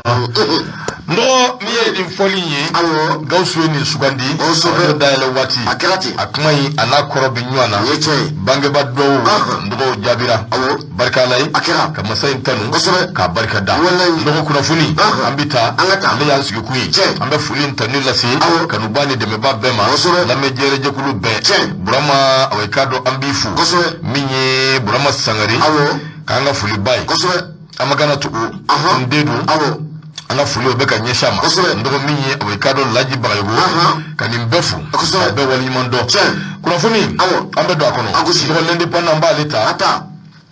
No mi infoli ye gausu ni sugandi so dale wati akmai ana korobi nywana bange baddo ndo jabira barka lay kama sayin tanu ka barka da ndo kuna funi ambita ne yan sugi kuyi ambe fuli tanu la si kanu bani de me babema la me jere jekulu be burama awai kado ambifu minye burama sangari kanga fuli bai amagana tu ndedu ana fulio beka nyeshama ndo minye awekado laji barago kanimbefu be wali mondo kuna funi ambe do akono ndo lende pana mbali ta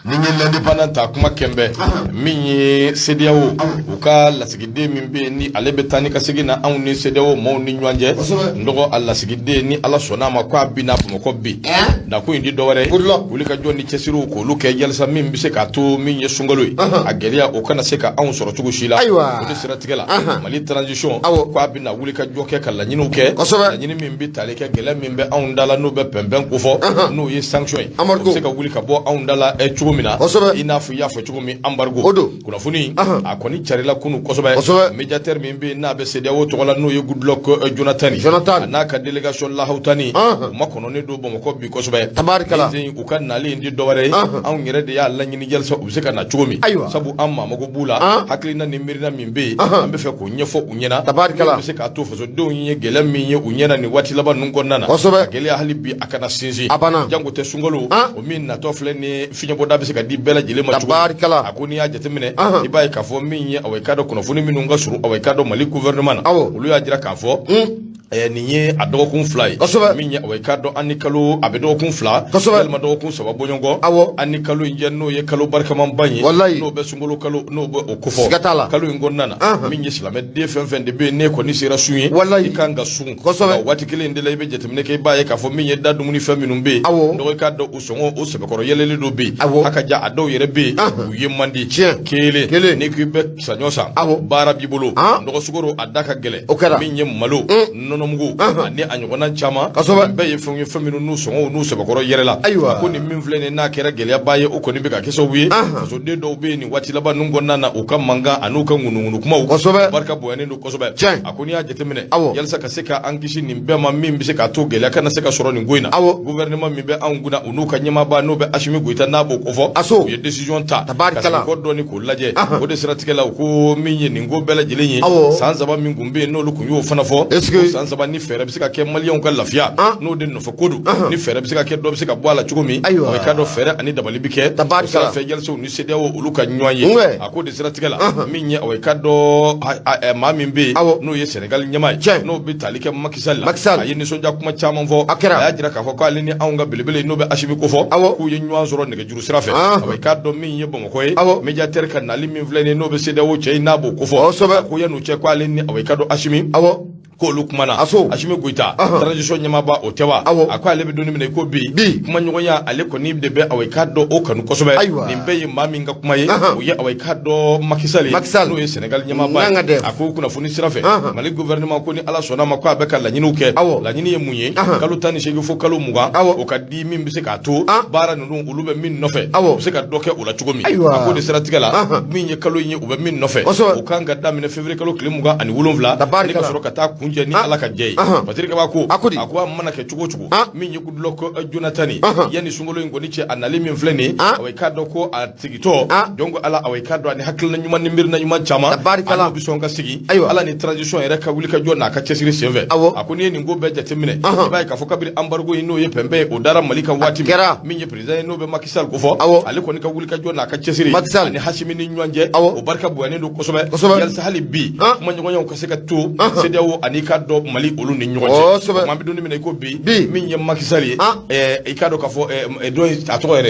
ninye lende pana ta kuma kembe minye sediawo uka lasigide mimbe ni alebetani kasigina anu ni sediawo mo ni nywanje ndo alla sigide ni ala sona ma kwa bina ko bi da ko indi dowere ulika joni chesiru ko luke jelsa mimbi se ka to minye sungaloi ageria ukana seka anu soro tugo shila udi siratigela mali transition kwa bina ulika joke kala nyinu ke nyini mimbi taleke gela mimbe anu dala no be pemben ko fo no ye sanction seka ulika bo anu dala e mina inafu yafo chukumi ambargo kuna funi akoni charila kunu kosobe mediateur mimbe na be CEDEAO to wala no ye good luck Jonathan anaka delegation la hautani makono ne do bomo ko bi kosobe tabarikala ukan nali ndi doware an ngere de ya lanyini jelso ubseka na chukumi sabu amma mago bula haklina ni mirina mimbe ambe fe ko nyefo unyena tabarikala ubseka to fo do nye gelam mi nye unyena ni wati laba nungo nana gele halibi akana sinzi jango te sungolo o min na tofle ni finya boda sika di bela jile ma tabarikala akuni ya jatemine ibai kafo minye awekado kono funi minunga suru awekado mali gouvernement ulu ya jira kafo niye adokun fly minye awekado anikalo abedokun fly elma dokun sababu nyongo anikalo injeno ye kalo barka mambanyi no be sungolo kalo no be okufo kalo ngonnana minye silame de fenfen de be ne ko ni sira suyi ikanga sun wati kile ndele be jatemine ke baye kafo minye dadu muni feminumbe ndo kado usongo usebekoro yelele do be akaja ado yere be uyemandi kele ne kube sanyosa bara bibolo ndo sugoro adaka gele minye malo nonomgu ne anyona chama be yefunye feminu nu songo nu sebekoro yere la ko ni minflene na kera gele baye uko ni be ka keso wi so de do be ni wati laba nungo nana ukamanga anuka ngunu kuma barka boyane no kosobe akoni ya jetemine yalsa ka seka angishi ni be ma mimbi seka to gele kana seka soro ni ngoina gouvernement mi be anguna unuka nyama ba no be ashimi goita na bo kofo ye decision ta tabarikala ko doni ko laje ko de siratikela ko minye ni ngo bela jilenyi sanza ba mingumbe no lu kunyo fana fo sanza ba ni fere bisika ke malion ka lafia no de no fokodu ni fere bisika ke do bisika bwala chukumi o ka do fere ani dabali bike tabarikala fe gelso ni CEDEAO uluka nyoye ako de siratikela minye o ka do mamimbe no ye Senegal nyamai no be talike makisalla ayini sonja kuma chama fo ya jira ka fo ko alini aunga bilibili no be ashimi ko fo ku ye nywa zoro ne juru sirafe awai kaddo min yebo mo koy mediateur kan nali min vlene no be CEDEAO chey nabo ko fo ko yanu che ko alini awai kaddo ashimi ko lukmana ashimi goita transition nyama ba o tewa akwa lebe doni mine ko bi kuma nyoya ale ko ni de be awai kaddo o kanu ko sobe ni be mami nga kuma ye o ye awai kaddo makisali no ye Senegal nyama ba akko kuna funi sirafe mali gouvernement ko ni ala sona makwa be kala nyinu ke la nyini ye munye kalu tani shegi fo kalu muga o kaddi min bi se ka to bara nunu ulube min nofe se ka doke ula chugomi akko de siratigala min ye kalu yin ube min nofe o kanga damine février kalu klimuga ani wulumvla ni ka soro kata kunje ni ala ka jey patrika ba ko akwa mana ke chugo min ye gudloko Jonathan yani sungolo ngoni che anali min fleni awai kaddo ko atigito jongo ala awai kaddo ani hakil na nyuma ni mirna nyuma chama ala bi songa sigi ala ni transition ere ka wulika jona ka chesiri seve akuni ni ngo be jatemine bay ka foka bir embargo ino ye pembe o dara malika wati min ye president no be makisal ko fo ali ko ni ka wulika jona ka chesiri ani hashimi ni nyanje o barka bu ani do ko sobe yal sahali bi kuma nyon ko seka to CEDEAO ani kaddo mali olu ni nyonje mambi do ni mine ko bi min ye makisali e kado ka fo e do atore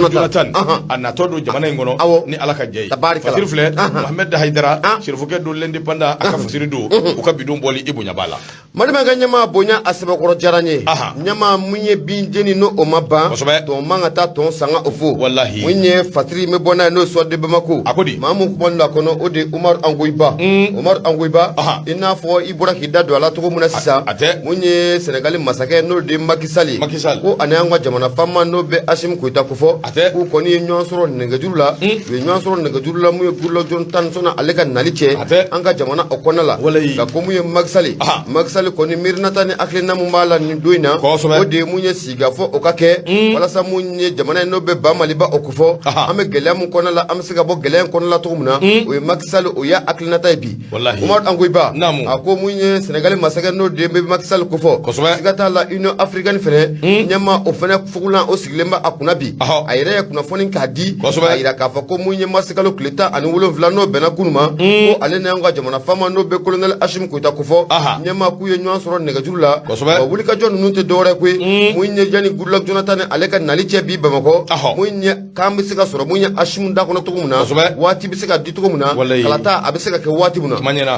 Jonathan anato do jamana ngono ni alaka jey sirfle Mohamed Haidara sirfuke do l'indépendant aka fasiri do o ka bidon boli ibunya bala Madame Ganyama Bonya Asabakoro Jaranye, Nyama Munye bin Jenny no Omaba, ton Mangata ton Sanga Ofo, Wallahi, Munye Fatri Mebona no Swat de Bamako, Akodi, Mamu Bonda Kono Ode Umar Anguiba, Umar Anguiba, enough for Ibora Hida do Alato Munasisa, Munye Senegali Masake no de Makisali, who Anangwa Jamana Fama no be Ashim Kuitakufo, who Koni Nyansoro Negajula, Nyansoro Negajula Muyo Gulo John Tansona Aleka Naliche, Anga Jamana Okonala, Kamuye Magsali koni mirnatani aklina mumala ni doina ode munye sigafo okake wala sa munye jamana no be ba maliba okufo ame gele mu kona la am siga bo gele kona la tumuna o maksal o ya aklina taybi umar angoiba ako munye senegal masaka no de be maksal kufo sigata la union africaine fere nyama o fene fugula o siglemba akuna bi ayre kuna foni kadi ayira kafa ko munye masikalo kleta ani wolo vlano bena kunuma ko alene nga jamana fama no be colonel ashim kuita kufo nyama kuye nyon soro negajula wuli ka jon nunte dore kwe munye jani gulak jonathan aleka naliche bi bamako munye kambi sika soro munye ashim da kono tugumuna wati bisika ditugumuna kalata abisika ke wati muna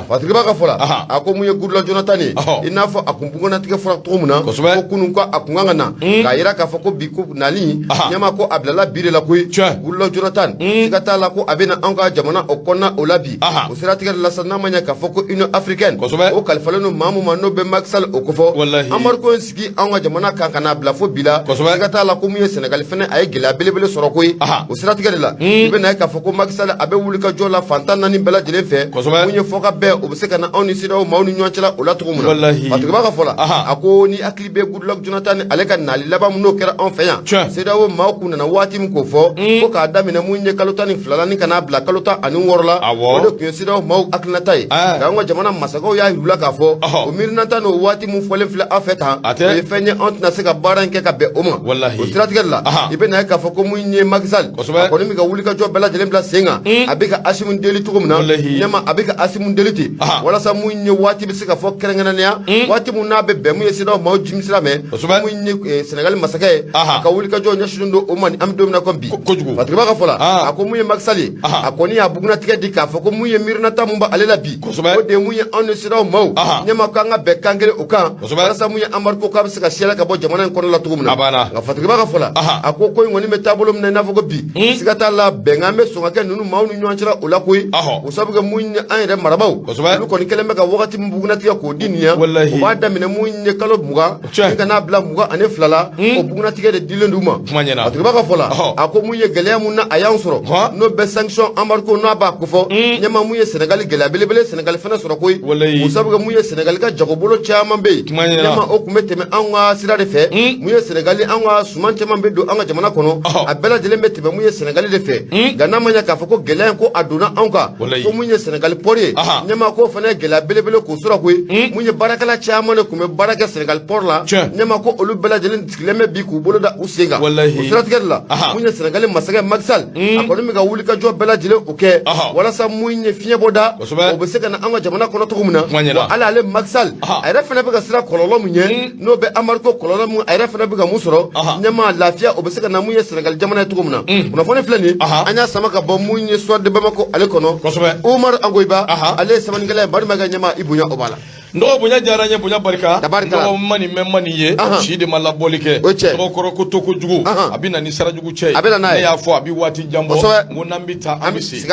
watriba ka fola ako munye gulak jonathan inafo akumbungona tike fola tugumuna ko kunu ko akungangana ka ira ka fako biku nali nyama ko ablala bire la kwe gulak jonathan sika tala ko abena anga jamana okona olabi usira tike la sanna manya ka fako union africaine o kalfaleno mamu mano be maksal okofo amar ko sigi anga jamana kankana blafo bila sigata la ko muye senegal fene ay gila belebele soro koy o siratika de la ibe na ka foko maksal abe wulika jola fantan nani bela jele fe munye foka be o be kana oni sida o mawni nyontela o la to muna patiba ka fola ako ni aklibe goodluck jonathan aleka nali laba muno kera on feya sida o mawku na wati mu ko fo ko ka damina munye kalotani flalani kana bla kalota ani worla o do ko sida o maw aklina tay ga jamana masako ya hula ka fo o mirna tano wati mu fole fla afeta e fenye ont na seka baranke ka be oma o strategie la ibe na ka foko mu nye magsal ko mi ga wuli ka jo bela jele bla senga abika asimun deli tukumna nyama abika asimun deliti wala sa mu nye wati bi seka fo kerengana ne wati mu na be be mu yesida ma jim silame mu nye senegal masake ka wuli ka jo nyashundo o mani am domna kombi patriba ka fola ako mu nye magsali ako ni abugna tike dika foko mu nye mirna tamumba alela bi o de mu nye on sida ma nyama kanga be kangere oka wala muye amar ko ka sika shela ka bo jamana ko la tugumna nga fatiba ka fola ako ko ngoni metabolum na nafako bi sika tala bengambe so ka nunu mawnu nyanchira ula koy o sabuga munye ayre marabaw lu ko ni kelembe ka wakati mbuguna tiya ko dinya o bada mine munye kalo muga ka na bla muga ane flala o buguna tiya de dilenduma fatiba ka fola ako munye gele munna ayan soro no be sanction amar ko no ba ko fo nyama munye senegal gele belebele senegal fena soro koy o sabuga munye senegal ka jagobolo chama be nyama o kumeteme anga sirade fe muye senegali anga sumante mambe do anga jamana kono abela jele metebe muye senegali de fe gana manya ka fako gelen ko aduna anga ko muye senegali pori nyama ko fane gela belebele ko sura ko muye barakala chama ne kume baraka senegal porla nyama ko olu bela jele tikleme bi ku bolo da usenga usrat gedla muye senegali masaga magsal akoni mi ga wuli ka jo bela jele oke wala sa muye fiye boda o be seka na anga jamana kono to kumuna ala ale magsal ay refene be ga sira kololo munye no be amarko kololo mu ay refene be ga musoro nyama lafiya o be seka na muye senegal jamana to kumuna una fone flani anya samaka bo munye so de bamako ale kono umar angoiba ale samangala bar maga nyama ibunya obala ndo bunya jaranya bunya barika ndo mani memani ye shide mala bolike ndo koroko toko jugu abina ni sara jugu che ne ya fo abi wati jambo ngonambita amisi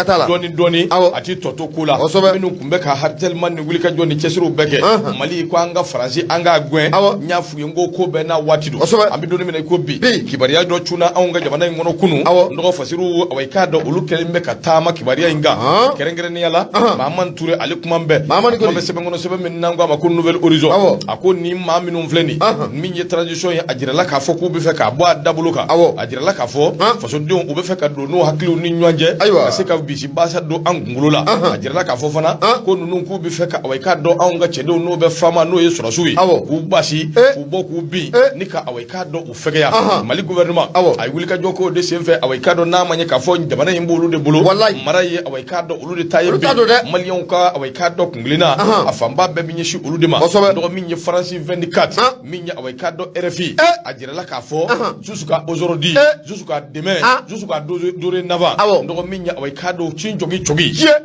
doni ati toto kula minu kumbe ka hartel man wulika joni chesiru beke mali ko anga franci anga gwen nyafu ngo ko be na wati do abi doni mena ko bi kibariya do chuna anga jamana ngono kunu ndo fasiru awai do ulukele mbeka tama kibariya inga kerengere ni yala maman ture alikumambe mambe sebe ngono sebe nangwa ma ko nouvelle horizon ako ni ma minum fleni min ye transition ya ajira la ka fo ko be fe ka bo adabuluka ajira la ka fo faso don o be fe ka do no haklu ni nyanje se ka bi si basa do angulu la ajira la ka fo fana ko nunu ko be fe ka awai ka do anga che do no be fama no ye sura suwi ku basi ku bo ku bi ni ka awai ka do o fe ya mali gouvernement ay wuli ka joko de se fe awai ka do na manye ka fo jamana yimbulu de bulu mara ye awai ka do ulu de taye bi malion ka awai ka do kunglina afamba be bi shi ulu de ma do min ye France 24 min ya awai ka do RFI ajira la ka fo jusqu'à aujourd'hui jusqu'à demain jusqu'à dorénavant do min ya awai ka do chin jogi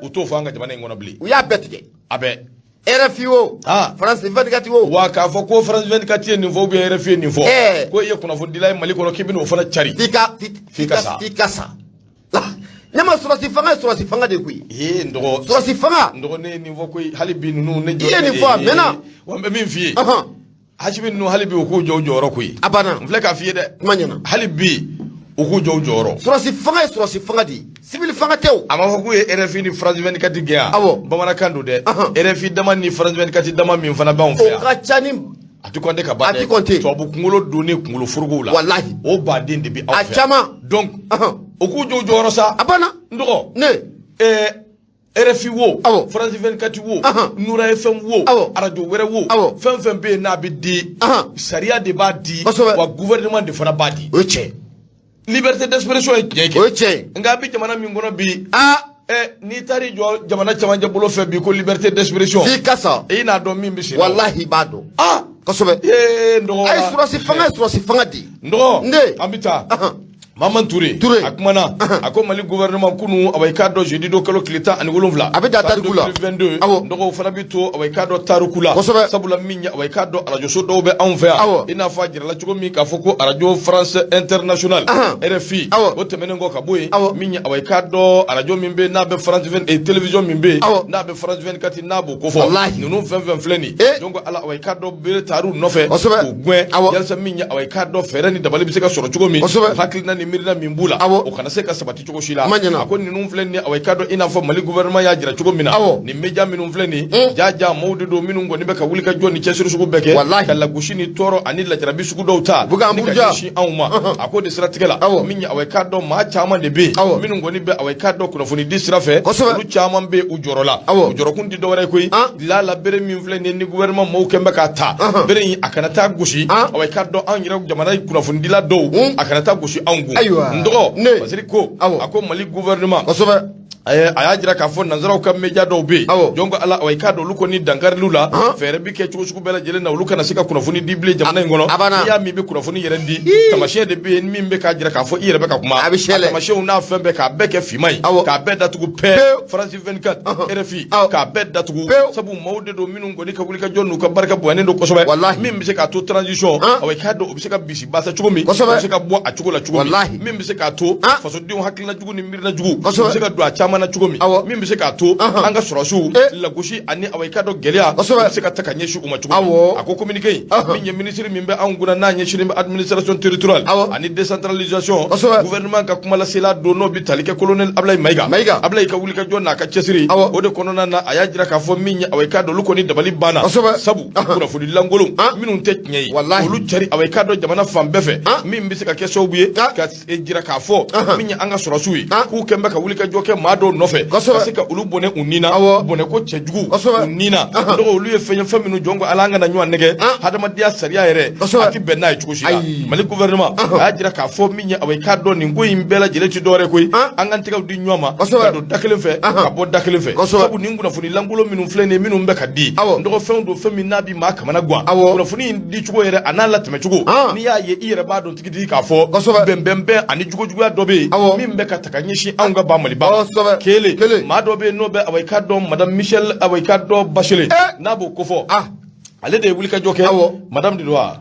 o to fanga jamana ngona bli ya betge abe RFI wo France 24 wo wa ka fo ko France 24 ni fo be RFI ni fo ko ye kuna fo dilay mali ko kibino fana chari fika sa nyama surasi fanga de kui ndo surasi fanga ndo ne ni fo ko halibi nu ne jo ni fo mena wa be min fi hajibi nu halibi ko joro kui abana mfle ka fi de manyana halibi ko joro surasi fanga di civil fanga tew ama fo ko RFI ni France 24 gea bamana kandu de RFI dama ni France 24 dama min fana ba on fa o ka chani atikonde ka bade to bu kungolo doni kungolo furugo la wallahi o badin de bi a chama donc o ku joro sa abana ndo ne RFI wo France 24 wo Noura FM wo radio were wo fem be na bi di sharia de ba di wa gouvernement de fana ba di oche liberté d'expression e keke oche nga bi jamana mi ngono bi ni tari jo jamana chamanje bolo fe bi ko liberté d'expression fi kasa ina do mi bi wallahi bado kosobe ndo ay surasi fanga di ndo nde ambita Maman Touré akumana ako Mali gouvernement kunu away kaddo jeudi do kalo klita ani wolonvla abida tarukula 2022 ndoko fana bito away kaddo tarukula sabula minya away kaddo radio so do be enfer ina fajira la chugo mi ka foko radio France International RFI o temene ngo ka boy minya away kaddo radio mimbe na be France 20 et télévision mimbe na be France 24 na bo ko fo nunu 20 fleni donc ala away kaddo be taru nofe ogwen yalsa minya away kaddo ferani dabali biseka soro chugo mi hakilna ni mirina mimbula o kana se ka sabati chugo shila ako ni nunu fleni away kaddo ina fo Mali gouvernement ya jira chugo mina ni meja minun fleni jaja mawde do minun go ni be ka wulika joni chesiru sugo beke kala gushini toro ani la jarabi sugo do ta ni ka shi anuma ako de strategela minya away kaddo ma chama de be minun go ni be away kaddo kuna foni disrafe lu chama be ujorola ujoro kundi do wore koy la bere min fleni ni gouvernement mo kembe ka ta bere yi akana ta gushi away kaddo an yira jamana kuna foni dila do akana ta gushi angu ndo basiri ko ako Mali gouvernement aya jira ka fo nanzaraw kam media do be jongo ala way kado luko ni dangar lula fere bi ke chugo bela jele na luka na sika kuna funi dible jamana ngono ya mi be kuna funi yerendi tamashe de be mi be ka jira ka fo ire be ka kuma tamashe una fembe ka be ke fimai ka be datugo pe France 24 RFI ka be datugo sabu mawde do minun ngoni ka wulika jonnu ka barka bo ane do ko sobe mi be se ka to transition way kado be se ka bisi basa chugo mi be se ka bo a chugo la chugo mi be se ka to faso diu hakilna jugo ni mirna jugo be se ka do a mana chugomi min bi se ka to anga sorosu la gushi ani away kado gelia se ka takanye shu uma chugomi ako communiquer min ye ministre min be anguna na nye shirim administration territoriale ani décentralisation gouvernement ka kuma la sela do no bi talike colonel Ablay Maiga Ablay ka wuli ka jonna ka chesiri o de konona na ayajira ka fo min ye away kado luko ni dabali bana sabu kuna fudi langolo minun tek nyei olu chari away kado jamana fambefe min bi se ka keso buye ka ejira ka fo min ye anga sorosu ku kembe ka wuli ka joke do nofe parce que ulu bone unina bone ko chejugu unina do ulu ye fenya faminu jongo alanga na nywa nege hadama dia saria yere ati benna chukushi Mali gouvernement ajira ka fo minya away kaddo ni ngo imbela jele ti dore koy angantika di nyoma do dakelen fe ka bo dakelen fe sabu ningu na funi langulo minu flene minu mbeka di ndo fendo femina bi ma kamana gwa na funi di chugo yere anala teme chugo ni ya ye ire ba don tikidi ka fo bembembe ani jugo jugo dobe mi mbeka takanyishi anga ba Mali ba kele mado be no be away kaddo madame Michel away kaddo Bachelet nabo kofo ale de wulika joke madame de droit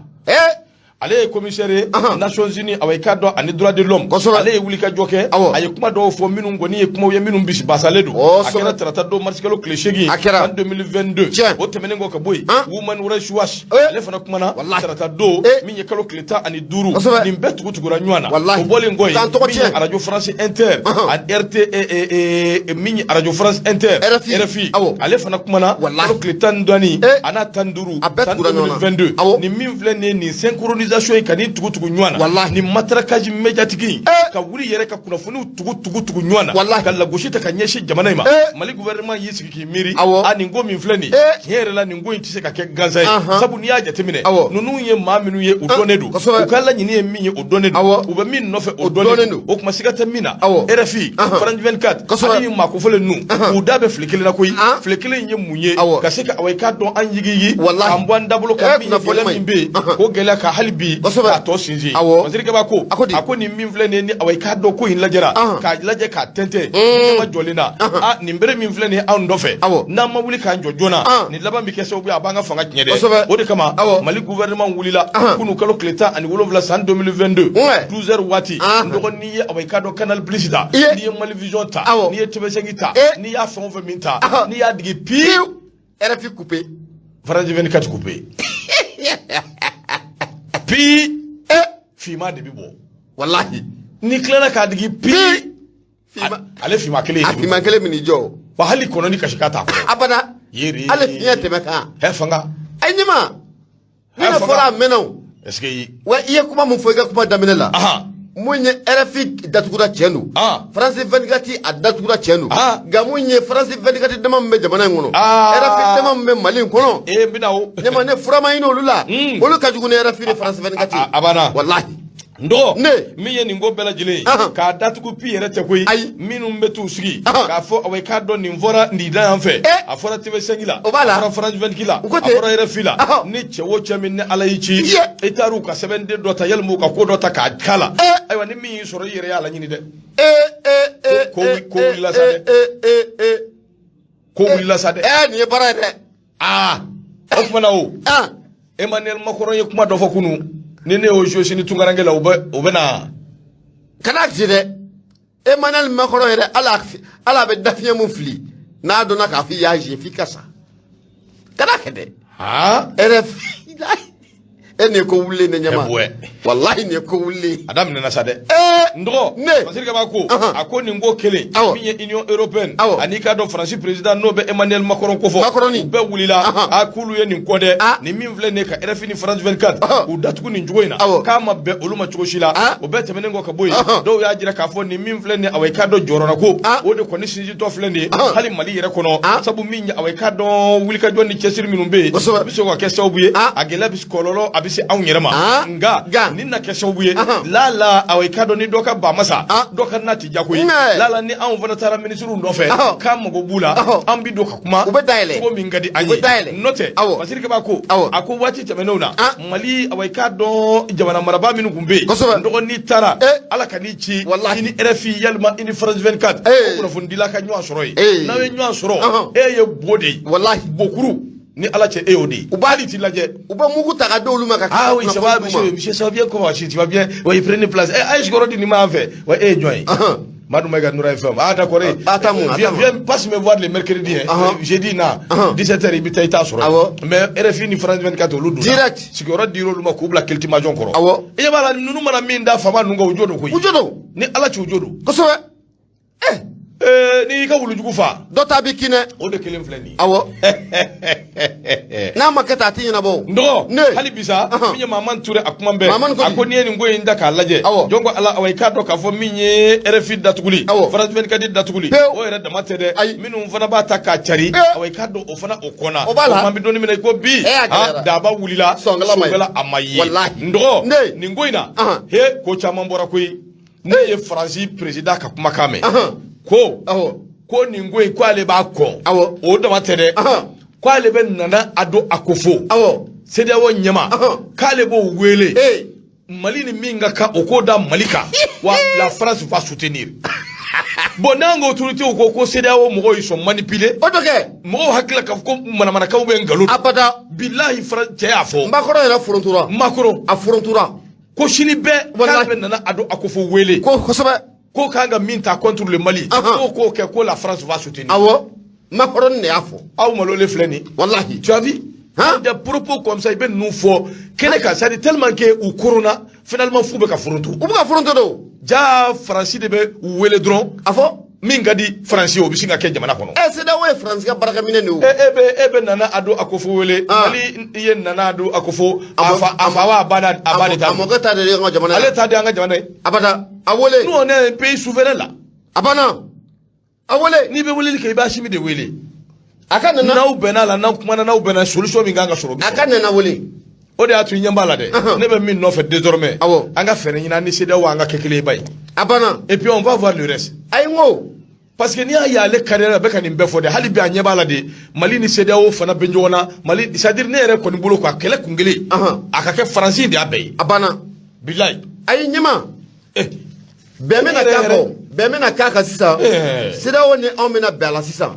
ale commissaire Nations Unies away kaddo ani droit de l'homme ale wulika joke ay kuma do fo minun goni kuma we minun bisi basaledo akera tratat do marsikalo cléchegi en 2022 o temene ngo ka boy woman rights watch ale fana kuma na tratat do minye kalo cléta ani duru nim betu gutugura nywana o bole ngoy minye radio France Inter an RT minye radio France Inter RFI ale fana kuma na kalo cléta ndani ana tanduru 2022 ni min vlene ni synchronisation kani tugu nywana ni matrakaji mediatiki ka wuri yere ka kuna funu tugu nywana kala goshita kanyeshi jamana ima Mali gouvernement yisi ki miri ani ngomi mfleni yere la ni ngo intise ka ke ganza sabu ni aja temine nunu ye maminu ye udonedu ukala nyini ye minye udonedu uba min nofe udonedu okuma sigata mina RFI France 24 ani makofole nu udabe flekele na koyi flekele nye munye kaseka away ka don anyigi ambwa ndablo ka minye fola mimbe ko gela ka hali bi ka to sinji masiri ke ba ko ako ni min fle ne ni awai ka do ko hin lajera ka laje ka tente ma jolina ni mbere min fle ne an do fe na ma wuli ka jojona ni laban bi kese obi abanga fanga tinyede o de kama mali gouvernement wulila kunu kalo kleta ani wolofla san 2022 12h wati ndoko ni awai ka do canal publicita ni mali vision ta ni tebesegi ta ni ya fon fe minta ni ya digi pi RFI coupé France 24 coupé pi fima de bibo wallahi ni klela ka digi pi fima ale fima kele mini jo wa hali kono ni kashikata abada yiri ale fiya temeka hefanga anyima ina fora meno est-ce que wa iye kuma mun foga kuma daminela munye RFI datugura chenu France 24 a datugura chenu ga munye France 24 dama mbe jamana ngono RFI dama mbe mali ngono binawo nyama ne furama ino lula olu kajugune RFI France 24 abana wallahi ndo mi ye ningo bela jile ka datugu pi yere te koyi minu mbetu sigi ka fo awai ka do ninvora ndida yanfe afora tv sengila afora France 24 afora RFI la ni chewo chemi ne alayichi etaru ka 7 dota yelmu ka ko dota ka kala aywa ni mi soro yere ya la nyini de ko wila sade ko wila sade ni bara de o kuma na o Emmanuel Macron ye kuma do fo kunu nene o josi ni tungarangela ube na kana jide Emmanuel Macron yere ala be dafiye mun fili na dona ka fi yaji fi kasa kana kede RFI ene ko wulle ne nyama wallahi ne ko wulle adam ne na sade ndo masiri ka bako ako ni ngo kele mi union européenne ani ka do France président no be Emmanuel Macron ko fo be wulila akulu ye ni kode ni min vle ne ka RFI ni France 24 u datuku ni njoina kama be oluma choshila o be temene ngo ka boyi do ya jira ka fo ni min vle ne awai ka do jorona ko o de koni sinji to vle ne hali mali yere kono sabu min ya awai ka do wuli ka jonni chesir minumbe biso ko kessa obuye agela bis kololo se an yerema nga ninna ke shawbuye lala awai kado ni doka ba masa doka na tija koyi lala ni an vana tara ministru ndofe kam go bula an bi doka kuma ko min gadi anyi note basirke ba ko ako wati temenona mali awai kado jamana maraba min gumbe ndoko ni tara ala kanichi ini RFI yalma ini France 24 ko fundila ka nyu asoroyi nawe nyu asoro ye bode wallahi bokuru ni ala che EOD ubali ti laje uba mugu taka do luma ka oui ça va monsieur ça va bien comment tu vas bien oui prenez place je gorodi ni ma fait ouais join Madou Mega Noura FM d'accord viens passe me voir le mercredi jeudi na 17h ibita ita soro mais RFI ni France 24 lu direct si gorodi ro luma ko bla kelti majon koro e bala nunu mana minda fama nunga ujodo ko ni ala ci ujodo ko so ni ka wulujugu fa dota bikine o de kelen fleni na makata tinyina bo ndo hali bisa minye maman ture akuma mbe akoni ni ngoyi ndaka laje jongo ala awai ka do ka fo minye RFI datuguli France 24 datuguli o yere da matede minu mfana ba ta ka chari awai ka do ofana okona o mambi doni mina ko bi da ba wulila songala amayi ndo ni ngoyi na he ko chama mbora koyi ne ye France président ka kuma kame ko ni ngoyi ko ale ba ko o da matede ko ale be nana ado akofo sede wo nyama kale bo wele mali ni minga ka okoda malika wa la France va soutenir bonango autorité ko sede wo mo yi so manipuler mo hakila ka ko mana ka be ngalo abada billahi France ya fo makoro era frontura makoro a frontura ko shini be kale nana ado akofo wele ko soba ko kanga minta contre le Mali ko la France va soutenir Macron ne afo aw malo le fleni wallahi tu as vu des propos comme ça il ben nous faut kene ka ça tellement que au corona finalement fou be ka fronto ou ka fronto do ja France de be wele dron afo mingadi France o bisinga ke jamana kono c'est da way France ga baraka minene o ebe nana ado akofo wele Mali ye nana ado akofo afa wa abada ta amogata de nga jamana ale ta de nga jamana abada awole nous on est un pays souverain là abana awole ni be wele ke ba shimi de wele akana na ubena la na kuma na ubena solution mi nganga soro akana na wele o de atu nyambala de ne be min no fait désormais anga fere nyina ni sede wa anga kekele bay abana et puis on va voir le reste ay ngo parce que ni y'a ale carrière bɛ ka nin bɛɛ fɔ dɛ hali bi a ɲɛ b'a la de Mali ni CEDEAO fana bɛ ɲɔgɔn na Mali c'est-à-dire ne yɛrɛ kɔni bolo quoi kɛlɛ kun kelen a ka kɛ Faransi de y'a bɛɛ ye a banna bilayi ayi ɲɛma bɛn bɛna k'a kɔ bɛn bɛna k'a kan sisan CEDEAO ni anw bɛna bɛn a la sisan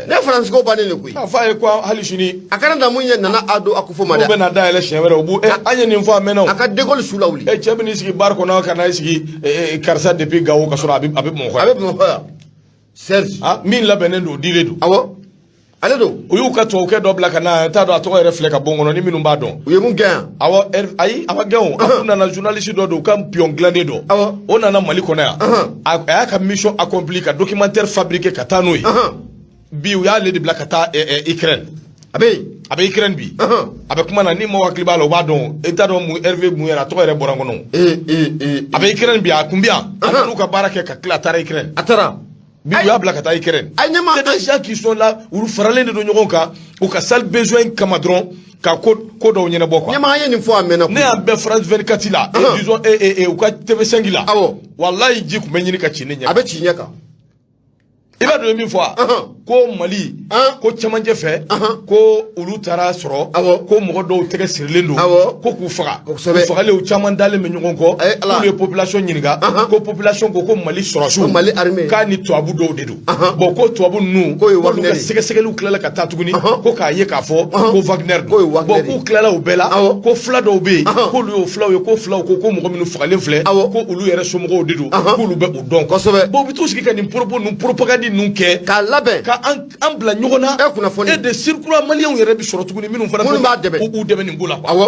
ne Faransi ko bannen de koyi a fɔ a ye quoi hali sini a kana da mun ye Nana Ado Akufo ma dɛ u bɛna dayɛlɛ siɲɛ wɛrɛ u b'u an ye nin fɔ a mɛnna a ka De Gaulle su lawuli cɛ bɛ n'i sigi bar kɔnɔ ka n'a sigi karisa depuis Gawo ka sɔrɔ a bɛ Bamakɔ a bɛ Bamakɔ yan Serge min labɛnnen don o dilen don awɔ ale don u y'u ka tubabukɛ dɔ bila ka na t'a dɔn a tɔgɔ yɛrɛ filɛ ka bɔ n kɔnɔ ni minnu b'a dɔn u ye mun gɛn yan awɔ ayi a ma gɛn o u nana journaliste dɔ don u ka pion dilannen dɔ o nana Mali kɔnɔ yan a y'a ka mission accompli ka documentaire fabriqué ka taa n'o ye bi u y'ale de bila ka taa Ukraine a bɛ Ukraine bi a bɛ kuma na ni mɔgɔ hakili b'a la u b'a dɔn e t'a dɔn mun Hervé mun yɛrɛ a tɔgɔ yɛrɛ bɔra n kɔnɔ a bɛ Ukraine bi a kun bi yan a n'u ka baara kɛ ka tila a taara Ukraine a taara bi u y'a bila ka taa Ukraine c'est des gens qui sont là olu faralen de don ɲɔgɔn kan u ka sale besoin kama dɔrɔn ka ko dɔw ɲɛnabɔ quoi ɲɛma an ye nin fɔ a mɛnna ne y'a bɛɛ France 24 la disons u ka TV5 la wallahi ji kun bɛ ɲini ka ci ne ɲɛ a bɛ ci ɲɛ kan i b'a dɔn min fɔ ko Mali ko cɛmancɛ fɛ ko olu taara sɔrɔ ko mɔgɔ dɔw tɛgɛ sirilen don ko k'u faga u fagalen u caman dalen bɛ ɲɔgɔn kɔ k'olu ye population ɲininka ko population ko Mali sɔrɔsiw k'a ni tubabu dɔw de don bon ko tubabu ninnu k'olu ka sɛgɛsɛgɛliw tilala ka taa tuguni ko k'a ye k'a fɔ ko Wagner don bon k'u tilala o bɛɛ la ko fila dɔw bɛ yen k'olu y'o filaw ye ko filaw ko mɔgɔ minnu fagalen filɛ ko olu yɛrɛ somɔgɔw de don k'olu bɛ o dɔn bon u bɛ t'u sigi ka nin propos ninnu propagande ninnu kɛ k'a labɛn ka an bila ɲɔgɔn na e de circular maliyɛnw yɛrɛ bɛ sɔrɔ tuguni minnu fana b'a dɛmɛ u dɛmɛ nin ko la quoi awɔ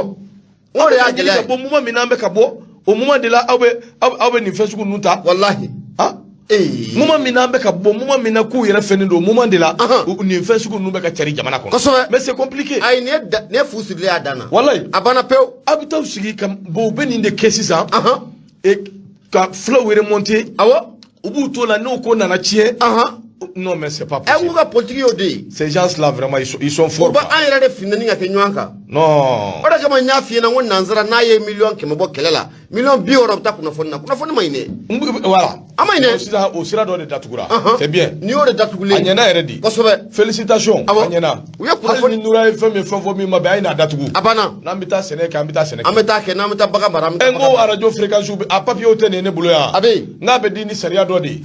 o de y'a gɛlɛya ka bɔ moment min na an bɛ ka bɔ o moment de la aw bɛ nin fɛn sugu ninnu ta wallahi moment min na an bɛ ka bɔ moment min na k'u yɛrɛ fɛnnen don o moment de la nin fɛn sugu ninnu bɛ ka cari jamana kɔnɔ kosɛbɛ mais c'est compliqué ayi nin ye fu sirilen y'a dan na wallahi a banna pewu a bɛ taa sigi ka bon u bɛ nin de kɛ sisan ka filaw remonter awɔ u b'u to la n'o ko nana tiɲɛ non mais c'est pas possible. Ka politique y'o de ye. Ces gens-là vraiment ils sont forts. Ba an yɛrɛ de finani ka kɛ ɲɔgɔn kan. Non. O de kama n y'a f'i ɲɛna n ko nansara n'a ye 100 000 bɔ kɛlɛ la 50 bɛ taa kunnafoni na kunnafoni ma ɲi dɛ. Voilà. A ma ɲi dɛ. Sisan o sira dɔ de datugura. C'est bien. N'i y'o de datugulen. A ɲɛna yɛrɛ de. Kosɛbɛ. Félicitations. A ɲɛna. U ye kunnafoni. Hali ni Nura ye fɛn min fɛn fɔ min ma bɛn a ye n'a datugu. A banna. N'an bɛ taa sɛnɛ kɛ an bɛ taa sɛnɛ kɛ. An bɛ taa kɛ n'an bɛ taa bagan mara an bɛ taa bagan mara. N ko radio fréquence a papier tɛ nin ne bolo yan. A bɛ yen. N'a bɛ di ni sariya dɔ de ye.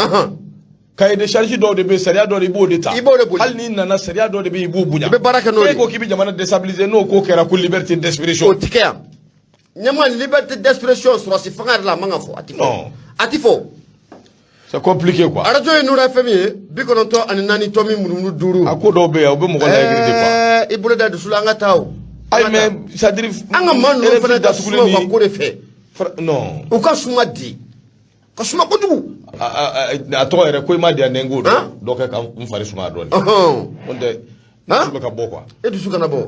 Cahier de charge dɔw de bɛ sariya dɔ de i b'o de ta hali n'i nana sariya dɔ de bɛ i b'o bonya i bɛ baara kɛ n'o ye e ko k'i bɛ jamana déstabiliser n'o ko kɛra ko liberté d'expression o tɛ kɛ yan ɲɛma liberté d'expression sɔrɔsi fanga yɛrɛ la a man kan fɔ a tɛ fɔ a tɛ fɔ c'est compliqué quoi radio ye Nura FM ye 94 tɔmi munumunu 5 a ko dɔw bɛ yen o bɛ mɔgɔ laigiri de quoi i bolo da dusu la an ka taa o ayi mais c'est à dire an ka maa ninnu fana ka suma u ka ko de fɛ non u ka suma di ka suma kojugu a tɔgɔ yɛrɛ ko i ma diya nengo dɔ kɛ ka n fari suma dɔɔni o tɛ dusu bɛ ka bɔ quoi e dusu kana bɔ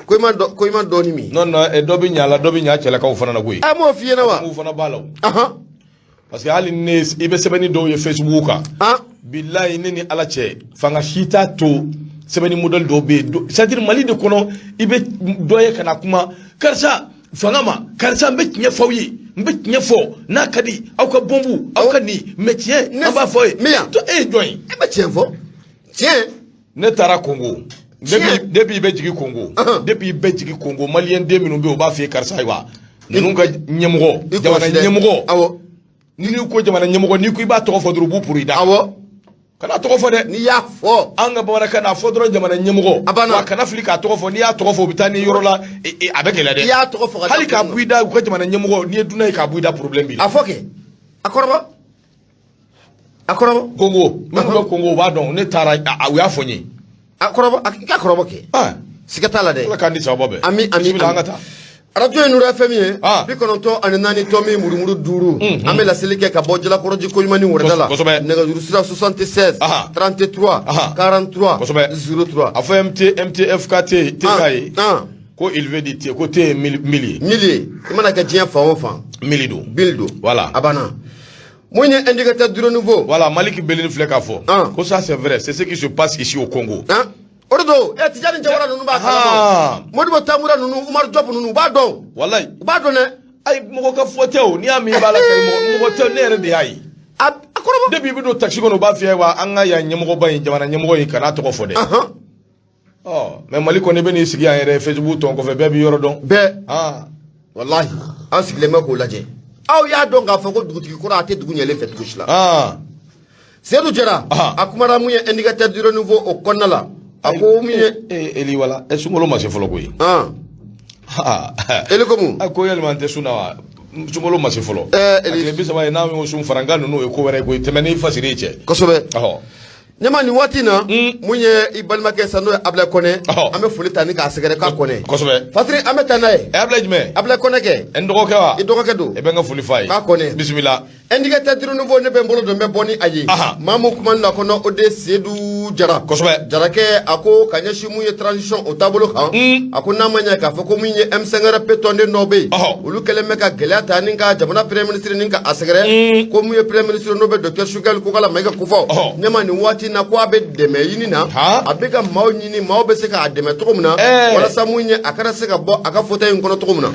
ko i ma dɔɔni min non non dɔ bɛ ɲa la dɔ bɛ ɲa cɛlakaw fana na koyi a m'o f'i ɲɛna wa m'u fana b'a la o parce que hali ni i bɛ sɛbɛnni dɔw ye Facebook kan bilayi ne ni Ala cɛ fanga si t'a to sɛbɛnni modèle dɔw bɛ yen c'est à dire Mali de kɔnɔ i bɛ dɔ ye ka na kuma karisa fanga ma karisa n bɛ tiɲɛ f'aw ye n bɛ tiɲɛ fɔ n'a ka di aw ka bɔnbu aw ka nin mais tiɲɛ an b'a fɔ ye to e ye jɔn ye e bɛ tiɲɛ fɔ tiɲɛ ne taara Congo depuis i bɛ jigin Congo depuis i bɛ jigin Congo maliyɛn den minnu bɛ yen u b'a f'i ye karisa ayiwa ninnu ka ɲɛmɔgɔ jamana ɲɛmɔgɔ awɔ n'i ko jamana ɲɛmɔgɔ n'i ko i b'a tɔgɔ fɔ dɔrɔn u b'u puru i da awɔ kana tɔgɔ fɔ dɛ n'i y'a fɔ an ka bamanankan na a fɔ dɔrɔn jamana ɲɛmɔgɔ wa kana fili k'a tɔgɔ fɔ n'i y'a tɔgɔ fɔ u bɛ taa ni yɔrɔ la a bɛ gɛlɛya dɛ n'i y'a tɔgɔ fɔ hali k'a bɔ i da u ka jamana ɲɛmɔgɔ n'i ye dunan ye k'a bɔ i da problème b'i la a fɔ kɛ a kɔrɔbɔ Congo minnu bɛ Congo u b'a dɔn ne taara u y'a fɔ n ye a kɔrɔbɔ i ka kɔrɔbɔ kɛ siga t'a la dɛ Ala k'an di sababa bɛɛ ami an ka taa radio ye Nura FM ye 94 tɔmi murumuru 5 an bɛ laseli kɛ ka bɔ Jalakɔrɔji Koɲumani Wɛrɛda la nɛgɛjuru sira 76 33 43 03 a fɔ MTF ka te k'a ye ko il veut dire ko te ye mili ye i mana kɛ diɲɛ fan o fan mili don voilà a banna mun ye indicateur du renouveau voilà Maliki Beleni filɛ k'a fɔ ko ça c'est vrai c'est ce qui se passe ici au Congo o de don Tijani Jawara ninnu b'a kalama Modibo Tambura ninnu Umaru Diop ninnu u b'a dɔn wallahi u b'a dɔn dɛ ayi mɔgɔ ka fɔ tɛ o n'i y'a min b'a la ka mɔgɔ tɛ ne yɛrɛ de y'a ye a kɔrɔbɔ depuis bi do taxi kono ba fiye wa an ga ya nyemgo ba yin jamana nyemgo yin kana to ko fode mais mali ko ne be ni sigi an yere Facebook ton ko fe be bi yoro don be wallahi an sigile ma ko laje aw ya don ga fa ko dugutigi ko ate dugu nyele fet kushla Seydou Jara akumara mu ye indicateur du renouveau au konnala ako mu ye eli wala e sungolo ma se folo ko yi eli ko mu ako yelmante sunawa sungolo ma se folo eli bi sama na mu sum faranga no e ko were ko temeni fasiri che kosobe nyama ni wati na munye ibalma ke sanu abla kone ame fulita ni ka segere ka kone kosobe fatri ame tanaye abla jme abla kone ke endoko ke wa idoko ke do e benga fuli fay ka kone bismillah indicateur du renouveau ne be mbolo do me boni ayi mamu kuman la kono ode Seydou Jara kosobe Jara ke ako kanyashi munye transition au tableau kan ako na manya ka fako munye M5 petonde nobe ulu kele me ka gelata ninka jamana premier ministre ninka asegere ko munye premier ministre nobe Dr Sugal ko kala mega kufo nyama ni wati na ko abe deme yini na abeka maw nyini maw be se ka deme to muna wala samunye akara se ka bo aka fota yin kono to muna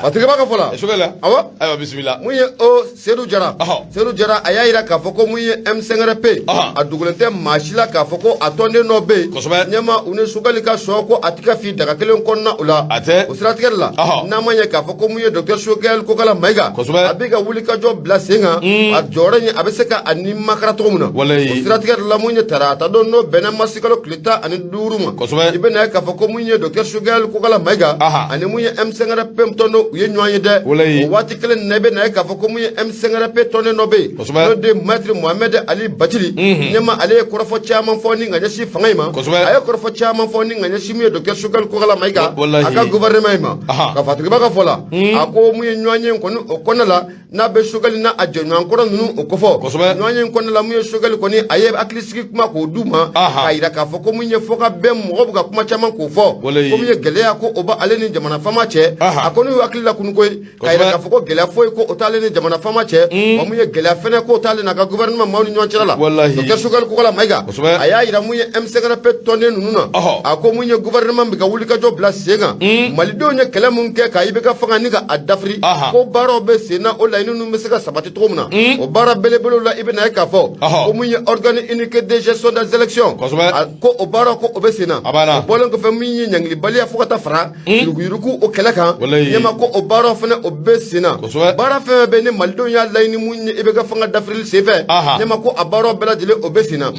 fatike baka fola sugala awa bismillah munye o Seydou Jara ayayira ka foko munye M5RP adugulente mashila ka foko atonde nobe nyama une sugali ka soko atika fi daga kelen konna ula usratikella namanya ka foko munye Dr Sugal ko kala maiga abeka wuli ka jo blasinga ajore ni abeseka anima kara to muna usratikella munye tarata don no bena masikalo klita ani duruma ibena ka foko munye Dr Sugal ko kala maiga ani munye M5RP mtondo uye nyoanye de wati kelen nebe na ka foko munye M5RP tonne nobe no de maître Mohamed Ali Batili nyama ale korofo chairman fo ni nganya shi fangaima ay korofo chairman fo ni nganya shi munye Dr Sugal ko kala maiga aka gouvernement ma ka fatu ba ka fola ako munye nyoanye ko konala na be Sugal na ajenyo ankoro nunu okofo nyoanye konala munye Sugal ko ni aye aklisiki kuma ko duma ayira ka foko munye foka be mo buga kuma chairman ko fo ko munye geleya ko oba ale ni jamana fama che akonu akilila kunu ko kayira ka foko geleya fo ko otale ni jamana fama che o munye geleya fene ko otale na ka gouvernement mawni nyochira la Dr Sugal ko kala maiga aya ira munye M5RP tonne nununa ako munye gouvernement bi ka wuli ka jo place senga malido nye kele mun ke ka ibe ka fanga ni ka adafri ko baro be sena o la inu me se ka sabati to muna o bara bele bele la ibe na ka fo ko munye organe unique de gestion des élections ko o bara ko obesina o bolen ko fami nyangli bali afuka ta fra yuruku o kala kan yema ko o bara fene obesina bara fe be ne maldo ya layni munye ibe ga fanga dafril sefe yema ko abaro bela dile obesina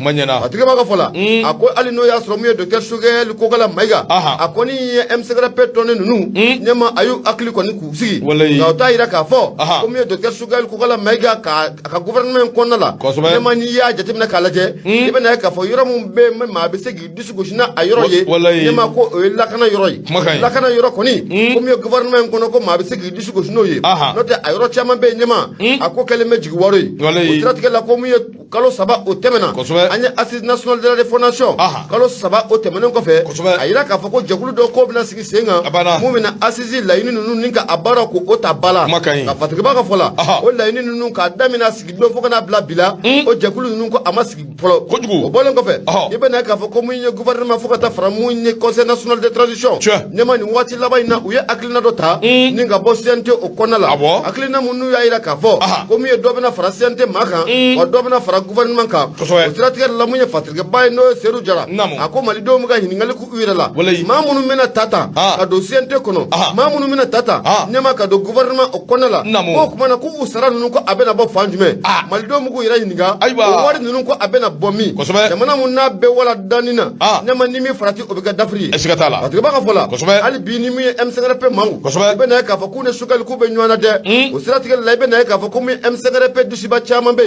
atige ba ka fola ako alino ya sro muye Dr Sugal ko kala maiga akoni M5RP tonne nunu yema ayu akli ko ni ku sigi na ta ira ka fo ko muye Dr Sugal ko kala maiga ka gouvernement ko nala yema ni ya jatimna kala je ibe na ka fo yoro mum be ma be segi disugo shina ayoro ye yema ko lakana yoro ye lakana yoro ko ni ko mi gouvernement ko no ko ma be segi disugo shino ye note ayoro chama be nyema ako kele meji woro ye o tratike la ko mi kalo saba o temena anya assise national de la refondation kalo saba o temena ko fe ayira ka fo ko jegulu do ko bina sigi senga mumina assise la yini nunu ninka abara ko o tabala ka fatike ba ka fola o la yini nunu ka damina sigi do fo kana bla bila o jegulu nunu ko amasigi polo o bolen ko fe ibe na ka fo ko munye gouvernement fo kata fra munye conseil national de transition nema ni wati laba ina uye aklina do ta ninga bo sente o konala aklina munu ya ira ka fo ko munye do bena fra sente maka o do bena fra gouvernement ka o stratégie la munye fatrike bay no Seydou Jara ako mali do muga hiningali ku uira la ma munu mena tata ka do sente kono ma munu mena tata nema ka do gouvernement o konala ko kuma na ku usara nunu ko abena bo fanjume mali do mugu ira hininga o wari nunu ko abena bomi jamana munna be wala danina nyama nimi farati obega dafri esikatala atiba ka fola ali bi nimi M5RP mangu be na ka fa kune Sugal ku be nywana de o sirati la be na ka fa ku mi M5RP dusiba chama be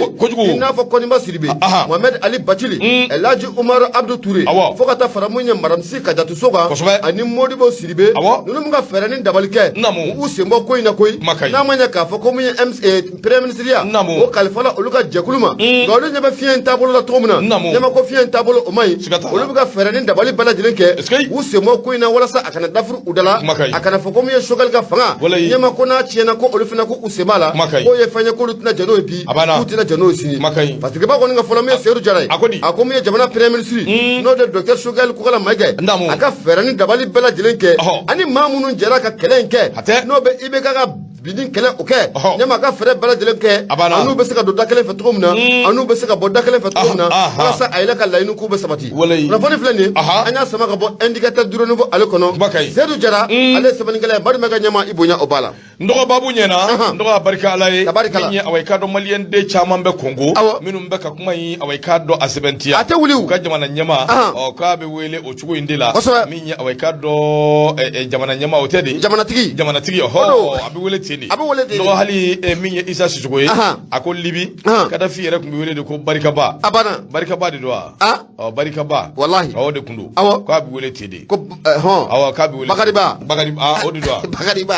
ina fa koni basiribe Mohamed Ali Batili Elaji Umar Abdou Touré fo kata faramunya maramsi ka jatu soga ani Modibo Siribe nunu mga ferani dabalike u sembo ko ina koy na manya ka fa ku mi premier ministre o kalifala oluka jekuluma ngalo nyaba fien tabolo la tomuna nyama ko fien tabolo o mai oluka ferani dabali bala jilenke u sembo ko ina wala sa akana dafur udala akana fa ku mi Sugal ka fanga nyama ko na chiena ko olufina ko usemala ko ye fanya ko lutna jano epi utina jano sini parce que ba ko nga fola me Seydou Jara ako mi jamana premier ministre no de Dr Sugal ko kala magay aka ferani dabali bala jilenke ani mamunu jara ka kelenke no be ibe ka bidin kɛlɛ o kɛ ɲɛma ka fɛrɛ bɛɛ lajɛlen kɛ an'u bɛ se ka don da kelen fɛ cogo min na an'u bɛ se ka bɔ da kelen fɛ cogo min na walasa a yɛlɛ ka laɲini k'u bɛ sabati kunnafoni filɛ nin ye an y'a sama ka bɔ indicateur du renouveau ale kɔnɔ Seydou Jara ale ye sɛbɛnnikɛla ye Badumɛ ka ɲɛma i bonya o b'a la n dɔgɔ babu ɲɛna n dɔgɔ a barika Ala ye min ye awɔ i k'a dɔn maliyɛn den caman bɛ Congo minnu bɛ ka kuma in awɔ i k'a dɔn a sɛbɛntiya a tɛ wuli u ka jamana ɲɛma k'a bɛ wele o cogo in de la min ye awɔ i k'a dɔn jamana ɲɛma o tɛ de jamanatigi a bɛ wele ten de dɔgɔ hali min ye Isa Sisoko ye a ko Libi Kadafi yɛrɛ tun bɛ wele de ko Barikaba Barikaba de don wa Barikaba wallahi awɔ de tun don k'a bɛ wele ten de awɔ k'a bɛ wele Bakariba o de don wa Bakariba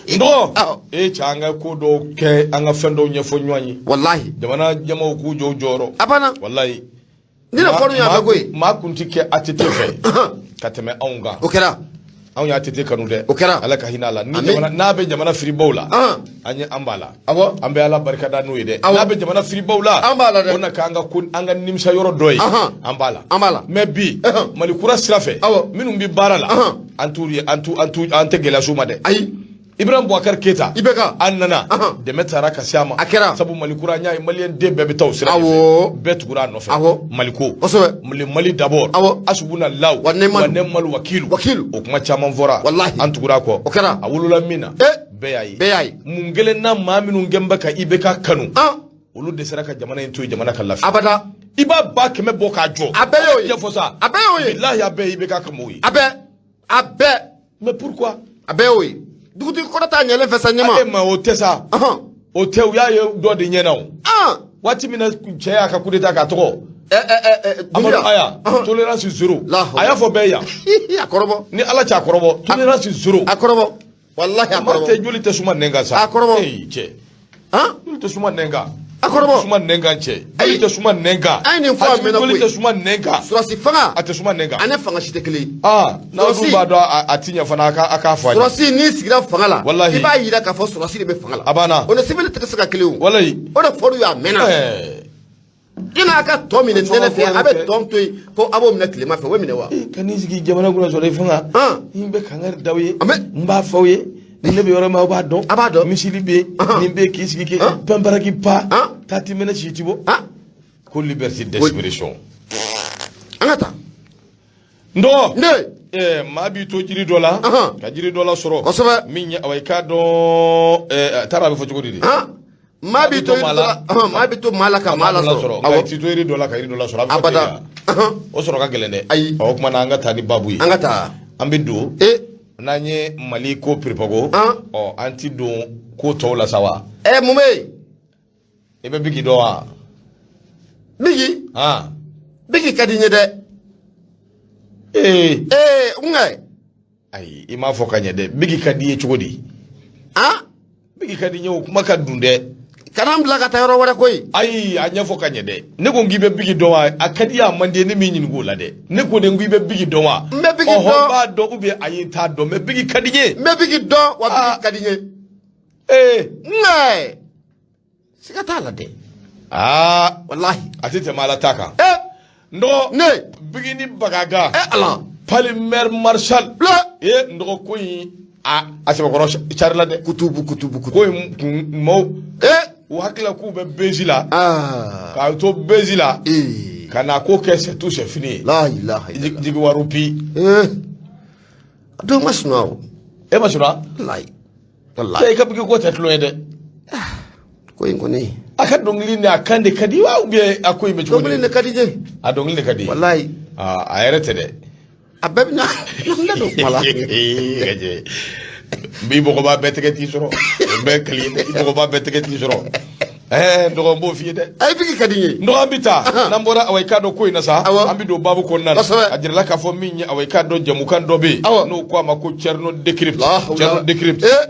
ndɔgɔ cɛ an ka ko dɔw kɛ an ka fɛn dɔw ɲɛfɔ ɲɔgɔn ye wallahi jamana ɲɛmaw k'u jɔ u jɔyɔrɔ wallahi ni na fɔra y'a fɛ koyi maa kun ti kɛ ATT fɛ ka tɛmɛ anw kan o kɛra anw y'a ATT kanu dɛ o kɛra Ala ka hinɛ a la ni jamana n'a bɛ jamana firibaw la an ye an b'a la an bɛ Ala barikada n'o ye dɛ n'a bɛ jamana firibaw la an b'a la dɛ o na k'an ka ko an ka nimisa yɔrɔ dɔ ye an b'a la mais bi Mali kura sira fɛ minnu bɛ baara la an tɛ gɛlɛya s'u ma dɛ ayi Ibrahim Boubacar Keita Ibeka an nana dɛmɛ taara ka s'a ma a kɛra sabu Mali kura n y'a ye maliyɛn den bɛɛ bɛ taa o sira fɛ bɛɛ tugura a nɔfɛ Mali ko kosɛbɛ Mali d'abord asubuna law wa nɛmalu wakilu o kuma caman fɔra an tugura a kɔ o kɛra a wolola min na bɛɛ y'a ye mun kelen na maa minnu gɛn bɛ ka Ibeka kanu olu de sera ka jamana in to yen jamana ka lafiya abada i b'a 100 bɔ k'a jɔ a bɛɛ y'o ye fɔ sa a bɛɛ y'o ye bilahi a bɛɛ ye Ibeka kama ye a bɛɛ mais pourquoi a bɛɛ y'o ye dugutigi kɔrɔ t'a ɲɛlen fɛ sa ɲɛma ma o tɛ sa o tɛ u y'a ye dɔ de ɲɛna o waati min na cɛ y'a ka coup d'état k'a tɔgɔ Amadou Aya tolérance zéro a y'a fɔ bɛɛ yan a kɔrɔbɔ ni Ala cɛ a kɔrɔbɔ tolérance zéro a kɔrɔbɔ wallahi a kɔrɔbɔ tɛ joli tɛ suma nɛn kan sa a kɔrɔbɔ cɛ joli tɛ suma nɛn kan a kɔrɔbɔ suma nɛn kan cɛ joli tɛ suma nɛn kan a ye nin fɔ a mɛnna koyi joli tɛ suma nɛn kan surasi fanga a tɛ suma nɛn kan a ne fanga si tɛ kelen ye n'aw dun b'a dɔn a ti ɲɛ fana a k'a fɔ a ɲɛ surasi n'i sigira fanga la wallahi i b'a yira k'a fɔ surasi de bɛ fanga la a banna o ni civil tɛ se ka kelen o wallahi o de fɔr'u ye a mɛnna i n'a ka tɔ minɛ nɛnɛ fɛ a bɛ tɔ to yen ko a b'o minɛ tilema fɛ o bɛ minɛ wa ka n'i sigi jamana kɔnɔ sɔrɔ i fanga n bɛ kangari d'aw ye n b'a fɔ aw ye ni ne bɛ yɔrɔ min aw b'a dɔn misiri bɛ yen nin bɛ k'i sigi kɛ panparaki pa taati mɛnɛ si ti bɔ ko liberté d'expression an ka taa ndɔ maa b'i to jiri dɔ la ka jiri dɔ la sɔrɔ kosɛbɛ min ye awɔ i k'a dɔn taara a bɛ fɔ cogo di de maa b'i to maa la ka maa la sɔrɔ awɔ t'i to yiri dɔ la ka yiri dɔ la sɔrɔ a bɛ fɔ ten o sɔrɔ ka gɛlɛn dɛ ayi o tuma na an ka taa ni babu ye an ka taa an bɛ don n'an ye Mali ko piripago an ti don ko tɔw la sa wa mun bɛ yen i bɛ Bigi dɔn wa Bigi Bigi ka di n ye dɛ n ayi i m'a fɔ ka ɲɛ dɛ Bigi ka di i ye cogo di Bigi ka di n ye o kuma ka dun dɛ kana n bila ka taa yɔrɔ wɛrɛ koyi ayi a ɲɛfɔ ka ɲɛ dɛ ne ko n k'i bɛ Bigi dɔn wa a ka di ye a man di ye ne m'i ɲininka o la dɛ ne ko de n k'i bɛ Bigi dɔn wa n bɛ Bigi dɔn n b'a dɔn ou bien ayi n t'a dɔn mais Bigi ka di n ye n bɛ Bigi dɔn wa Bigi ka di n ye n siga t'a la dɛ wallahi a tɛ tɛmɛ Ala ta kan n dɔgɔ Bigi ni Bagaga Ala Palimère Marshal n dɔgɔ ko in a sɛbɛkɔrɔ carila dɛ kutubu ko in kun maaw u hakilila k'u bɛ bezi la k'a to bezi la ka na ko kɛ c'est tout c'est fini jigi warupi a don ma sunɔgɔ o e ma sunɔgɔ wallahi i ka Bigi ko tɛ tulon ye dɛ ko in kɔni a ka dɔnkili ni a kan de ka di wa ou bien a ko in bɛ cogo di dɔnkili de ka di n ye a dɔnkili de ka di wallahi a yɛrɛ tɛ dɛ a bɛɛ bɛ na n don kuma la i bɔgɔba bɛɛ tɛgɛ t'i sɔrɔ o bɛɛ kali ye dɛ i bɔgɔba bɛɛ tɛgɛ t'i sɔrɔ dɔgɔ n b'o f'i ye dɛ a ye Bigi ka di n ye n dɔgɔ an bɛ taa n'an bɔra awɔ i k'a dɔn ko in na sa an bɛ don babu kɔnɔna na a jirala k'a fɔ min ye awɔ i k'a dɔn jamukan dɔ bɛ yen n'o ko a ma ko Thierno Décrypte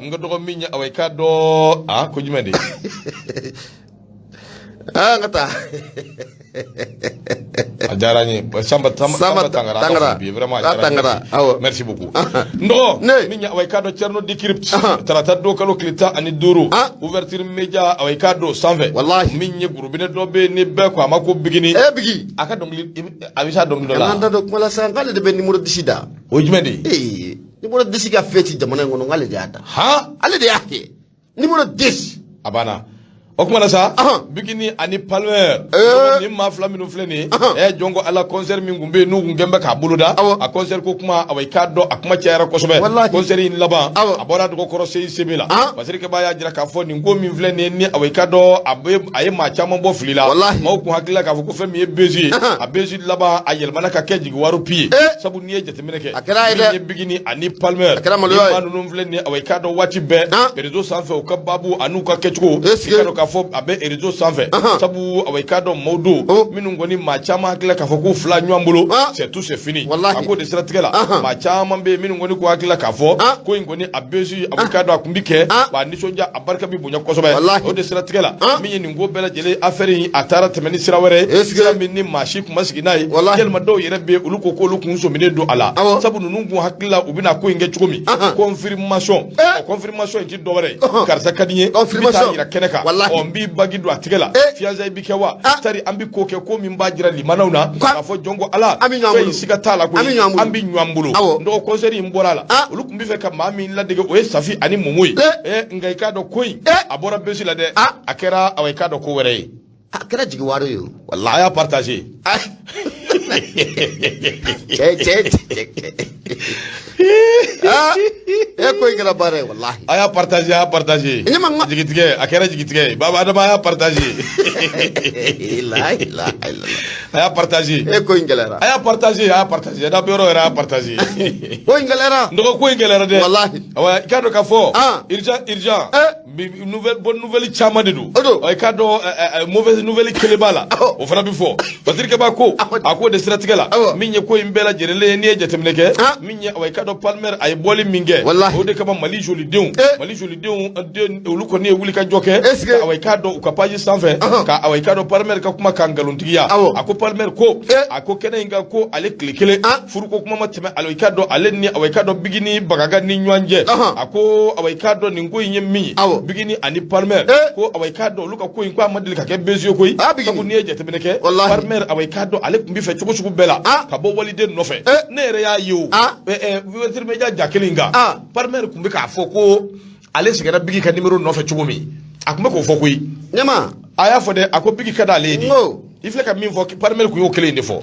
n ka dɔgɔ min ye awɔ i k'a dɔn ko jumɛn de n ka taa a diyara n ye Samba Tangara vraiment a diyara n ye merci beaucoup n dɔgɔ min ye awɔ i k'a dɔn Thierno Décrypte tarata don kalo tile 15 ouverture média awɔ i k'a dɔn sanfɛ min ye gurubinɛ dɔ bɛ yen ni bɛɛ ko a ma ko Bigini Bigi a ka dɔnkili a bɛ se a dɔnkili dɔ la an da don kuma la sisan k'ale de bɛ numéro 10 da o jumɛn de ye numéro 10 ka fɛn ci jamana in kɔnɔ k'ale de y'a da ale de y'a kɛ numéro 10 abana o kuma na sa bikini ani palmer ni ma fla minu fleni jongo ala concert min gumbe no ngembe ka buluda a concert ko kuma awai kaddo akuma tiara ko sobe concert in laba abora do ko sey sebela basiri ke baya jira ka fo ni ngomi fleni ni awai kaddo abe ay ma chama bo flila ma ko hakila ka ko femi beji a beji laba ayel manaka keji waru pi sabu ni jete meneke ni bikini ani palmer ma no fleni awai kaddo wati be rezo sanfe o kababu anu ka kechuko fo abe erizo sanfɛ sabu awekado modo minnu ngoni ma chama hakila ka fɔ ko fila ɲɔgɔn c'est tout c'est fini a ko de siratigɛ la ma caman be minnu ngoni ko hakila ka fɔ ko ngoni abesu awekado akumbi kɛ wa nisɔndiya a barika bi bonya kosɛbɛ o de siratigɛ la min ye nin ko bɛɛ lajɛlen affaire in a taara tɛmɛ ni sira wɛrɛ sira min ni maa si kuma sigi n'a ye yalima dɔw yɛrɛ be olu ko olu kun sɔminen don a la sabu ninnu kun hakilila u bɛna ko in kɛ cogo min confirmation in ti dɔwɛrɛ karisa ka di ye bi taa yira kɛnɛ kan n b'i bagi don a tigɛ la fiyanza bi kɛ wa tari an bi ko kɛ ko min b'a jira limanaw na k'a fɔ jɔn ko ala fɛn in siga t'a la koyi an bi ɲɔgɔn bolo nɔgɔ concert in bɔra a la olu tun bɛ fɛ ka maa min ladege o ye safi ani mumu ye nka i k'a dɔn ko in a bɔra besi la dɛ a kɛra i k'a dɔn ko wɛrɛ ye a kɛra jigiwari ye walahi a y'a partager ko in kɛra baara ye walahi a y'a partager jigitigɛ a kɛra jigitigɛ baba adama a y'a partager a y'a partager ko in gɛlɛyara a y'a partager da yɔrɔ yɛrɛ a y'a partager ko in gɛlɛyara nɔgɔ ko in gɛlɛyara dɛ walahi awa i k'a dɔn k'a fɔ urgent bonne nouvelle caman de don i k'a dɔn mauvaise nouvelle kelen b'a la o fana bi fɔ Patrick b'a ko a ko de siratigɛ la min ye ko in bɛɛ lajɛlen n'i ye jateminɛ kɛ min ye i k'a dɔn Palmer a ye bɔli min kɛ o de kama Mali jolidenw olu kɔni ye wuli ka jɔ kɛ ka i k'a dɔn u ka page sanfɛ ka i k'a dɔn Palmer ka kuma kan nkalontigiya a ko Palmer ko a ko kɛnɛ in kan ko ale tile kelen furuko kuma ma tɛmɛ i k'a dɔn ale ni i k'a dɔn Bigini Bagaga ni ɲɔgɔn cɛ a ko i k'a dɔn nin ko in ye min ye Bigini ani Palmer ko i k'a dɔn olu ka ko in ko a ma deli ka kɛ beziyo koyi sabu n'i ye jateminɛ kɛ Palmer i k'a dɔn ale tun bɛ fɛ cogo sugu bɛɛ la ka bɔ waliden nɔfɛ ne yɛrɛ y'a ye o wetirmeja ja kelen kan Palmer tun bɛ k'a fɔ ko ale sigira Bigi ka numéro nɔfɛ cogo min a tun bɛ k'o fɔ koyi ɲɛma a y'a fɔ dɛ a ko Bigi ka d'ale ye de i filɛ ka min fɔ Palmer tun y'o kelen de fɔ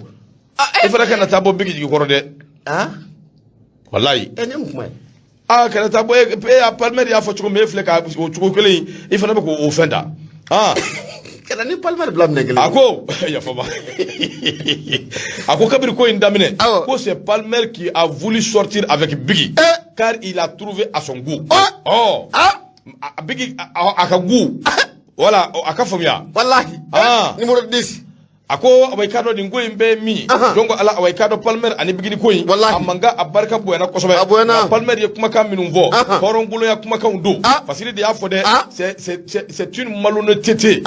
i fana kana taa bɔ Bigi jigi kɔrɔ dɛ walayi kana taa bɔ Palmer y'a fɔ cogo min e filɛ ka o cogo kelen i fana bɛ k'o fɛn ta kana ni Palmer bila minɛ kelen a ko yafama a ko kabiri ko in daminɛ ko c'est Palmer qui a voulu sortir avec Bigi car il a trouvé à son goût Bigi a ka goût voilà a ka faamuya wallahi numéro 10 a ko i k'a dɔn nin ko in bɛɛ min donc ala i k'a dɔn Palmer ani Bigini ko in a mankan a barika bonyana kosɛbɛ Palmer ye kumakan minnu fɔ hɔrɔnkolonya kumakanw don Fasiri de y'a fɔ dɛ c'est une malhonnêteté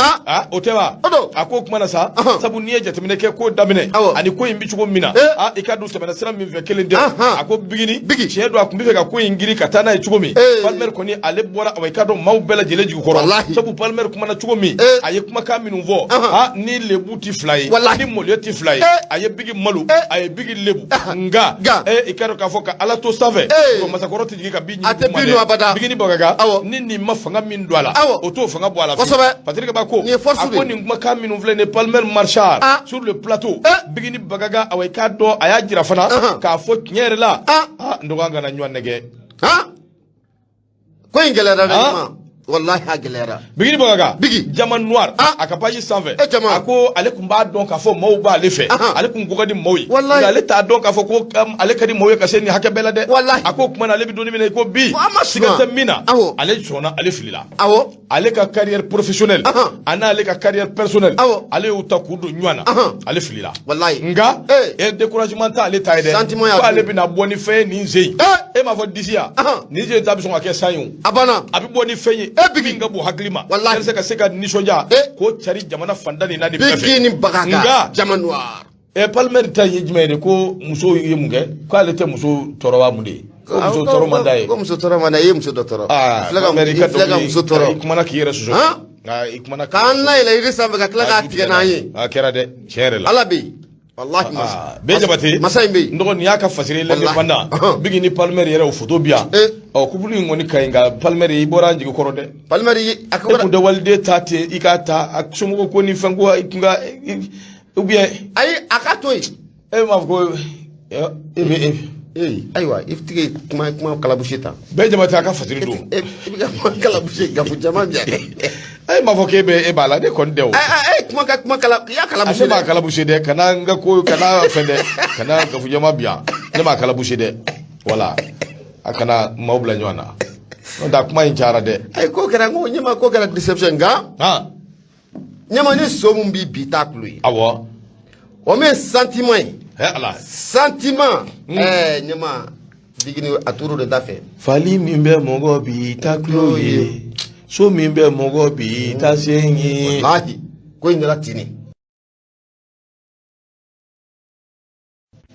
o tɛ wa a ko kuma na sa sabu n'i ye jateminɛ kɛ ko daminɛ ani ko in bi cogo min na i ka dun tɛmɛna sira min fɛ kelen tɛ a ko Bigini tiɲɛ don a tun bɛ fɛ ka ko in giri ka taa n'a ye cogo min Palmer kɔni ale bɔra i k'a dɔn maaw bɛɛ lajɛlen jigi kɔrɔ sabu Palmer kumana cogo min a ye kumakan minnu fɔ ni lebu ti fila ye ni mɔliyɛ ti fila ye a ye Bigi malo a ye Bigi lebu nga i k'a dɔn k'a fɔ ka ala to sanfɛ ko masakɔrɔ tɛ jigin ka bin ɲini Bigini Bagaga ni nin ma fanga min don a la o t'o fanga bɔ a la Patrick b'a ko a ko nin kumakan minnu filɛ nin Palmer Marchal sur le plateau Bigini Bagaga i k'a dɔn a y'a jira fana k'a fɔ tiɲɛ yɛrɛ la n dɔgɔ kana ɲɔgɔn nɛgɛ ko in gɛlɛyara dɛ wallahi a gɛlɛyara Bigini Bagaga Jama Noir a ka page sanfɛ a ko ale tun b'a dɔn k'a fɔ maaw b'ale fɛ ale tun ko ka di maaw ye ale t'a dɔn k'a fɔ ko ale ka di maaw ye ka se nin hakɛ bɛɛ la dɛ a ko kuma na ale bɛ don min na i ko bi siga tɛ min na ale sɔnna ale filila ale ka carrière professionnelle a n'ale ka carrière personnelle ale y'u ta k'u don ɲɔgɔn na ale filila nka découragement t'ale ta ye dɛ ko ale bɛna bɔ ni fɛn ye nin sen e m'a fɔ disi yan nin sen ta bɛ sɔn ka kɛ san ye o a bɛ bɔ ni fɛn ye Bigi ka bɔ hakili ma walasa ka se ka nisɔndiya ko cari jamana fanda ni naani bɛɛ fɛ Bigini Bagaga Jama Noir Palmer ta ye jumɛn ye de ko muso ye mun kɛ ko ale tɛ muso tɔɔrɔ mun de ye ko muso tɔɔrɔ man d'a ye ko muso tɔɔrɔ man d'a ye i ye muso dɔ tɔɔrɔ filɛ ka muso tɔɔrɔ i kumana k'i yɛrɛ sɔsɔ k'an layɛlɛn yiri sanfɛ ka tila k'a tigɛ n'an ye a kɛra dɛ tiɲɛ yɛrɛ la ala bɛ yen wallahi be jabate masaimbe ndo ni aka fasire le fanda bigi ni palmer yere o photo bia o kubulu ngoni kayinga palmer yi bora njigi korode palmer yi akabara ko de walde tate ikata aksumo ko ni fango ikunga ubie ay akatoy ma ko aywa iftige kuma kalabushita be jabate aka fasire do kalabushita gafu jama bia ay ma foke be bala de kon dew ay kuma kalabushita ma kalabushita kana nga ko kana fende kana gafu jama bia ne ma kalabushita wala akana maubla nywana nda kuma inchara de ay ko kana ngo nyama ko kana deception ga nyama ni somu bi bitaklu awo o me sentiment ala sentiment nyama digini aturu de dafe fali mimbe mogo bitaklu ye so mimbe mogo bitasenyi wallahi ko indra tini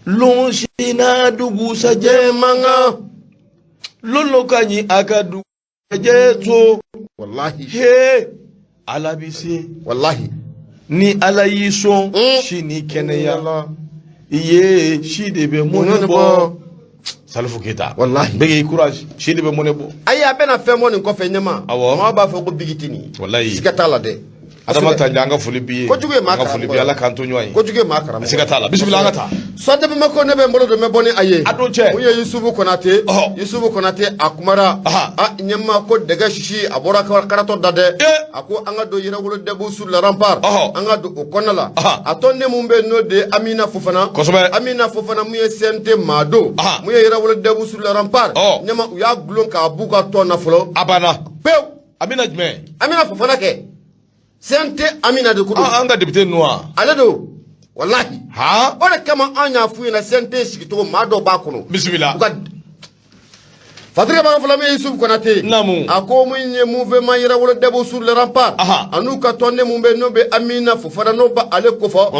lonshina dugu sajemanga lolo kanyi akadu jeto wallahi he alabisi wallahi ni alayison shini keneya iye shidebe monebo salfu kita wallahi bege courage shidebe monebo aya bena femo ni ko fe nyama ma ba fa ko bigitini wallahi sikata la de adama ta janga fulibi ko juge ma ka fulibi ala kanto nyoy ko juge ma karam sikata la bismillah ngata so de be mako ne be mbolo do me boni aye ado che uye yusufu konate akumara nyama ko daga shishi abora karato dade ako anga do yira wolo debu sur la rempart anga do okonala atonne mumbe no de amina fofana muye sente mado muye yira wolo debu sur la rempart nyama uya glon ka buka to na folo abana pew amina fofana ke sente amina de kudu anga député noir aledo wallahi ore kama anya fu na sente shikito mado ba kuno bismillah Fadriga ba fulame Yusuf Konate namu ako munye mouvement yira wolo debo sur le rempart anuka tonne mumbe nobe amina fofana no ba ale kofo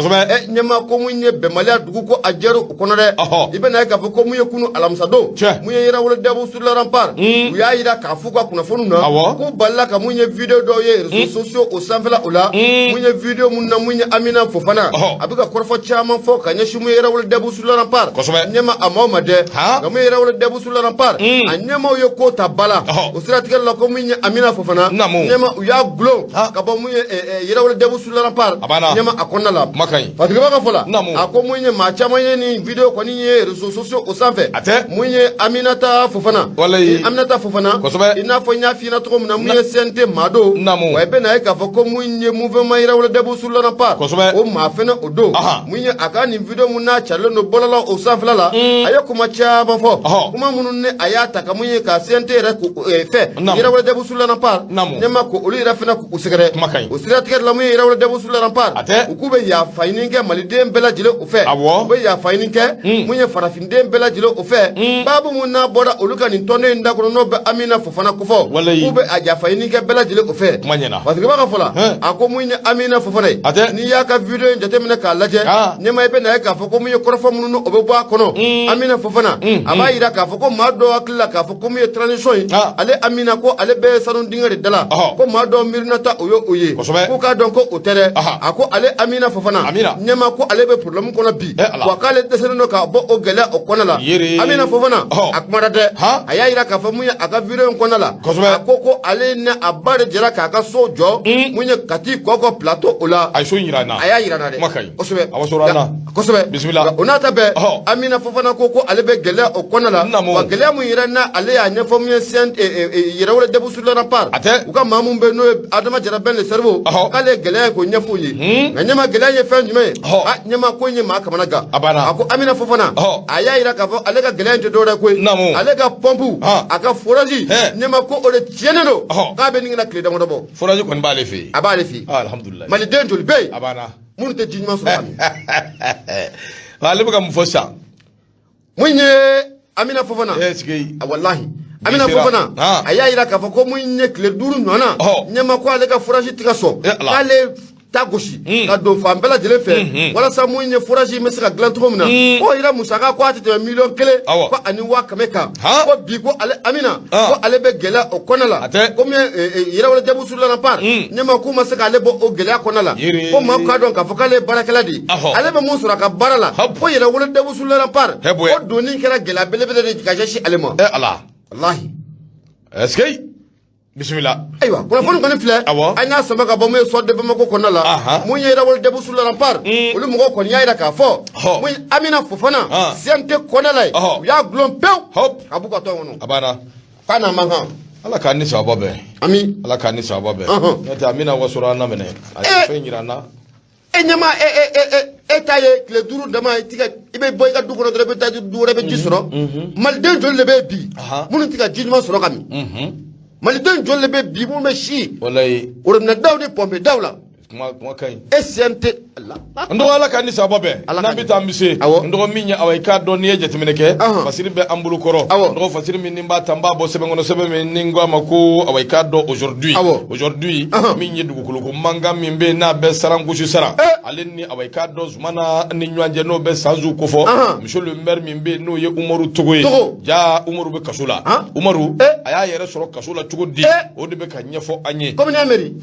nyama ko munye be malia dugu ko ajeru konore ibena ka ko munye kunu alamsado munye yira wolo debo sur le rempart uya yira ka fuka kuna fonu na ko balla ka munye video do ye réseaux sociaux au sanfela ola munye video munna munye amina fofana abiga korfo chama fo ka nyashi munye yira wolo debo sur le rempart nyama amoma de ga munye yira wolo debo sur le rempart nyama uyo kota bala usira tikela ko munye amina fofana nyama uya glo ka ba munye yira wala debu sur la rempart nyama akonna la makai fatiga ba fola ako munye ma chama ni video ko ni réseaux sociaux au sanfé munye aminata fofana aminata fofana ina fo nya fina to mun munye sente mado wa be na ka fo ko munye mouvement yira wala debu sur la rempart o ma fena odo munye aka ni video mun na chalo no bolala au sanfé la ayoko ma cha ba fo kuma munun ne ayata ka munye ka sente re ku fe yira wala debu sur la rempart nyama ko olu yira fena ku usegere usira tiket la munye yira wala debu sur la rempart ku be ya faininge malide mbela jile u fe be ya faininge munye farafinde mbela jile u fe babu munna boda olu kan tonne ndako no be amina fofana ku fo ku be aja faininge mbela jile u fe watiga ba ka fola ako munye amina fofana ni ya ka video njate mena ka laje nyama be na ka fo ko munye korfo munu obe bo akono amina fofana aba yira ka fo ko mado akilla ka fo ko munye transition ale amina ko ale be sanun dingare dala ko mado mirnata oye ko ka don ko otere ako ale amina fofana nyama ko ale be problem ko na bi ko ka le deseno ka bo o gele o konala amina fofana akmara de aya yira ka fo munye aka video konala ako ko ale ne abare jira ka ka sojo munye kati ko plateau ola ay so yira na de makai kosobe awasorana kosobe bismillah onata be amina fofana ko ale be gele o konala wa gele mu yira na ale ya nyefo munye sent yira wala debu sur le rempart uka mamun be no adama jara ben le cerveau kale gele ko nyefu yi nyama gele ye fen jume nyama ko nyama kamana ga ako amina fofana aya yira ka fo ale ga gele nte dora ko ale ga pompu aka foraji nyama ko ole tieneno ka be ninga clé damo dabo foraji ko mbale fi abale fi alhamdulillah mali denjol be abana mun te jinma so ami wale buga mfosa munye amina fofana wallahi amina fofana aya yira ka fo ko munye clé duru nona nyama ko ale ka foraji tika so ale tagoshi ka don fan bɛɛ lajɛlen fɛ walasa mun ye forage bɛ se ka dilan cogo min na ko yira musaka ko a tɛ tɛmɛ miliyɔn 1 ko ani 1000 kan ko bi ko ale Amina ko ale bɛ gɛlɛya o kɔnɔ la komi Yirawele Jabu Sululana Par ɲɛma k'u ma se k'ale bɔ o gɛlɛya kɔnɔ la ko maa k'a dɔn k'a fɔ k'ale ye baarakɛla de ale bɛ mun sɔrɔ a ka baara la ko Yirawele Jabu Sululana Par o donni kɛra gɛlɛya belebele de ka ɲɛsin ale ma ala wallahi est-ce que bismillah ayiwa kunnafoni kɔni filɛ an y'a sama ka bɔ mun ye sɔrɔ de Bamako kɔnɔna la mun ye Yirawele Jabu Sululana Par olu mɔgɔw kɔni y'a jira k'a fɔ mun ye Amina Fofana CNT kɔnɔ la ye u y'a gulon pewu ka b'u ka tɔn kɔnɔ a banna k'a n'a man kan ala k'an ni sababa bɛn ami ala k'an ni sababa bɛn n'o tɛ Amina wasɔrɔ an na minɛ a ye fɛn jira an na e ɲɛma e ta ye tile 5 dama i bɛ bɔ i ka du kɔnɔ dɔrɔn i bɛ taa du wɛrɛ bɛ ji sɔrɔ maliden joli de bɛ bi minnu tɛ ka ji ɲuman sɔrɔ ka min maliden joli de bɛ bi minnu bɛ si robinet daw ni pɔnpe daw la kuma ka ɲi e CNT n dɔgɔ ala k'an ni sababa bɛn n'an bɛ taa an bɛ se n dɔgɔ min ye awa i k'a dɔn n'i ye jateminɛ kɛ fasiri bɛ an bolo kɔrɔ n dɔgɔ fasiri min ni n b'a ta n b'a bɔ sɛbɛn kɔnɔ sɛbɛn min ni n ko a ma ko awa i k'a dɔn aujourd'hui min ye dugukolo ko mankan min bɛ yen n'a bɛ saran gosi saran ale ni awa i k'a dɔn Zumana ni ɲɔgɔn cɛ n'o bɛ Sanzu kofɔ monsieur le maire min bɛ yen n'o ye Umaru Togo ye ja Umaru bɛ kaso la Umaru a y'a yɛrɛ sɔrɔ kaso la cogo di o de bɛ ka ɲɛfɔ an ye comme n'a mairie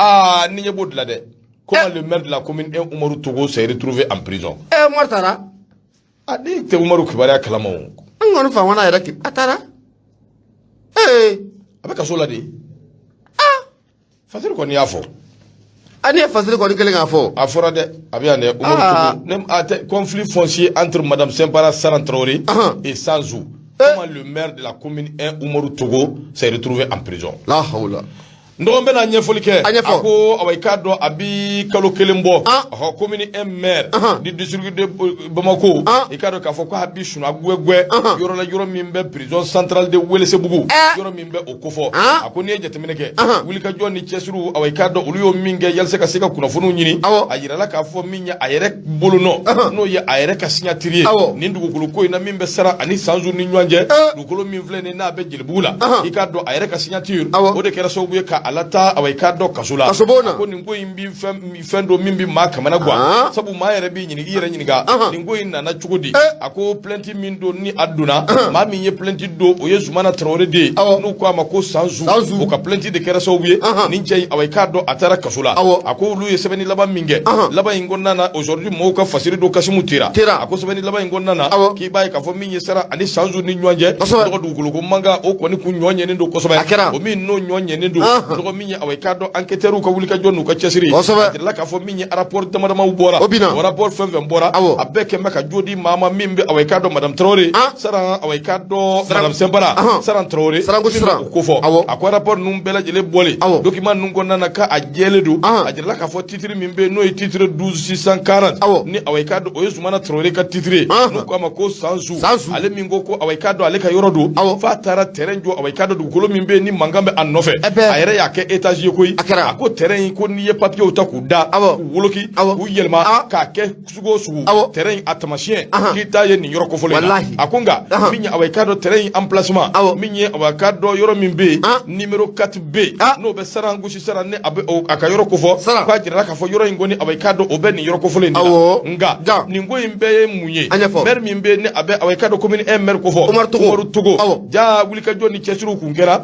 ni ɲɛ b'o de la dɛ. Comment le maire de la commune Umaru Togo s'est retrouvé en prison? Martara. Ah, ni te Umaru Kibari kalama o. Ngonu fa wana yɛrɛ ki atara. A bɛ kaso la de. Fasiri kɔni y'a fɔ. Ani ye fasiri kɔni kelen k'a fɔ. A fɔra dɛ. A bɛ yan dɛ. Umaru Togo. Conflit foncier entre Madame Sempara Saran Traoré et Sanzu. Comment le maire de la commune Umaru Togo s'est retrouvé en prison? La hawla. Ndɔgɔ bɛ na ɲɛfɔli kɛ a ko awa i k'a dɔn a bi kalo 1 bɔ commune maire du district de Bamako i k'a dɔn k'a fɔ ko a bi suna gwɛgwɛ yɔrɔ la yɔrɔ min bɛ prison centrale de Welesebugu yɔrɔ min bɛ o kofɔ a ko n'i ye jateminɛ kɛ wulikajɔ ni cɛsiriw awa i k'a dɔn olu y'o min kɛ yalasa ka se ka kunnafoniw ɲini a yirala k'a fɔ min ye a yɛrɛ bolonɔ n'o ye a yɛrɛ ka signature ye nin dugukolo ko in na min bɛ Sara ani Sanzu ni ɲɔgɔn cɛ dugukolo min filɛ nin n'a bɛ Jelibugu la i k'a dɔn a yɛrɛ ka signature o de kɛra sababu ye ka ala taa awa i k'a dɔn kaso la ko nin ko in bi fɛn dɔ min bi maa kamana guwan sabu maa yɛrɛ b'i ɲininka i yɛrɛ ɲininka nin ko in nana cogo di a ko plainte min don ni a donna maa min ye plainte don o ye Zumana Traoré de ye n'u ko a ma ko Sanzu o ka plainte de kɛra sababu ye nin cɛ in awa i k'a dɔn a taara kaso la a ko olu ye sɛbɛnni laban min kɛ laban in kɔnɔna na aujourd'hui mɔgɔw ka fasiri do Kasimu tera a ko sɛbɛnni laban in kɔnɔna na k'i b'a ye k'a fɔ min ye Sara ani Sanzu ni ɲɔgɔn cɛ dɔgɔ dugukolo ko mankan o kɔni kun ɲɔ ɲɛnen don kosɛbɛ o min n'o ɲɔ ɲɛnen don dɔgɔ min ye awa i k'a dɔn enquêteurs ka wulikajɔ n'u ka cɛsiri a jirala k'a fɔ min ye rapport damadamaw bɔra o rapport fɛn fɛn bɔra a bɛɛ kɛmɛ ka jo di maa ma min bɛ awa i k'a dɔn Madame Traoré Saran awa i k'a dɔn Madame Sempara Saran Traoré o ko fɔ a ko rapport ninnu bɛɛ lajɛlen bɔlen document ninnu kɔnɔna na k'a jɛlen don a jirala k'a fɔ titre min bɛ yen n'o ye titre 12640 ni awa i k'a dɔn o ye Zumana Traoré ka titre ye n'u k'a ma ko Sanzu ale min ko ko awa i k'a dɔn ale ka yɔrɔ don f'a taara terrain jɔ awa i k'a dɔn dugukolo min bɛ yen ni mankan bɛ a nɔfɛ a yɛrɛ y'a kɛ étage ye koyi a ko terrain in ko n'i ye papier ta k'u da k'u woloki k'u yɛlɛma k'a kɛ sugu o sugu terrain in a tamasiyɛn k'i ta ye nin yɔrɔ kofɔlen na a ko nka min ye awa i k'a dɔn terrain in emplacement min ye awa i k'a dɔn yɔrɔ min bɛ yen numéro 4B n'o bɛ Saran gosi Saran ne a ka yɔrɔ kofɔ k'a jirala k'a fɔ yɔrɔ in kɔni awa i k'a dɔn o bɛ nin yɔrɔ kofɔlen de la nka nin ko in bɛɛ ye mun ye maire min bɛ yen ne a bɛ awa i k'a dɔn commune maire kofɔ Umaru Togo ja wulikajɔ ni cɛsiriw kun kɛra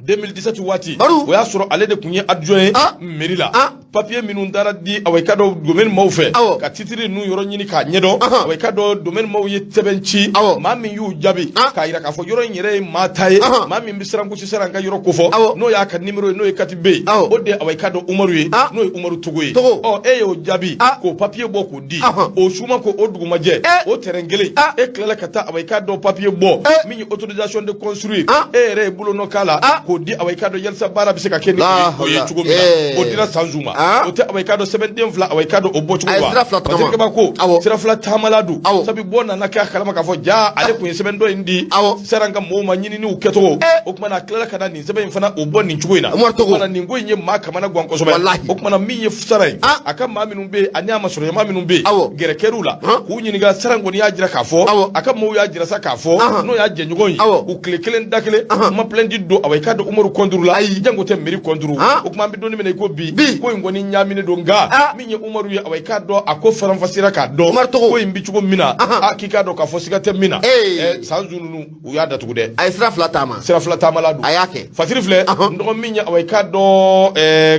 2017 waati o y'a sɔrɔ ale de kun ye adjoint ye mairie la papier minnu taara di awa i k'a dɔn domaine maaw fɛ ka titre ninnu yɔrɔ ɲini k'a ɲɛdɔn awa i k'a dɔn domaine maaw ye sɛbɛn ci maa min y'u jaabi k'a yira k'a fɔ yɔrɔ in yɛrɛ ye maa ta ye maa min bɛ Saran gosi Saran ka yɔrɔ kofɔ n'o y'a ka numéro ye n'o ye 4B ye o de awa i k'a dɔn Umaru ye n'o ye Umaru Togo ye e y'o jaabi k'o papier bɔ k'o di o suma ko o dugumajɛ o terrain kelen e tilala ka taa awa i k'a dɔn papier bɔ min ye autorisation de construire e yɛrɛ ye bolonɔ k'a la k'o di awa i k'a dɔn yalisa baara bɛ se ka kɛ ni o ye cogo min na o dira Sanzu ma o tɛ awa i k'a dɔn sɛbɛnden fila awa i k'a dɔn o bɔ cogo wa Terikɛba ko sira fila taamala don sabu bɔ nana kɛ a kalama k'a fɔ ja ale kun ye sɛbɛn dɔ in di Saran ka mɔgɔw ma ɲininiw kɛcogo o kumana a tilala ka na nin sɛbɛn in fana o bɔ nin cogo in na o kumana nin ko in ye maa kamana guwan kosɛbɛ o kumana min ye Saran ye a ka maa minnu bɛ yen ani a masɔrɔ maa minnu bɛ yen gɛrɛ kɛr'u la k'u ɲininka Saran kɔni y'a jira k'a fɔ a ka maaw y'a jira sa k'a fɔ n'o y'a jɛɲɔgɔn ye u tile kelen da kelen ma plainte don awa i k'a dɔn Umaru kɔnturu la jango tɛ mairie kɔnturu o kuma an bɛ donni minɛ i ko bi ko in kɔni koni nyamine do nga minye Umaru ya awai ka do ako faran fasira ka do ko imbi chugo mina akika do ka fosika te mina sanzununu uya datugude ay sira flatama la du ayake fasiri fle ndo minya awai ka do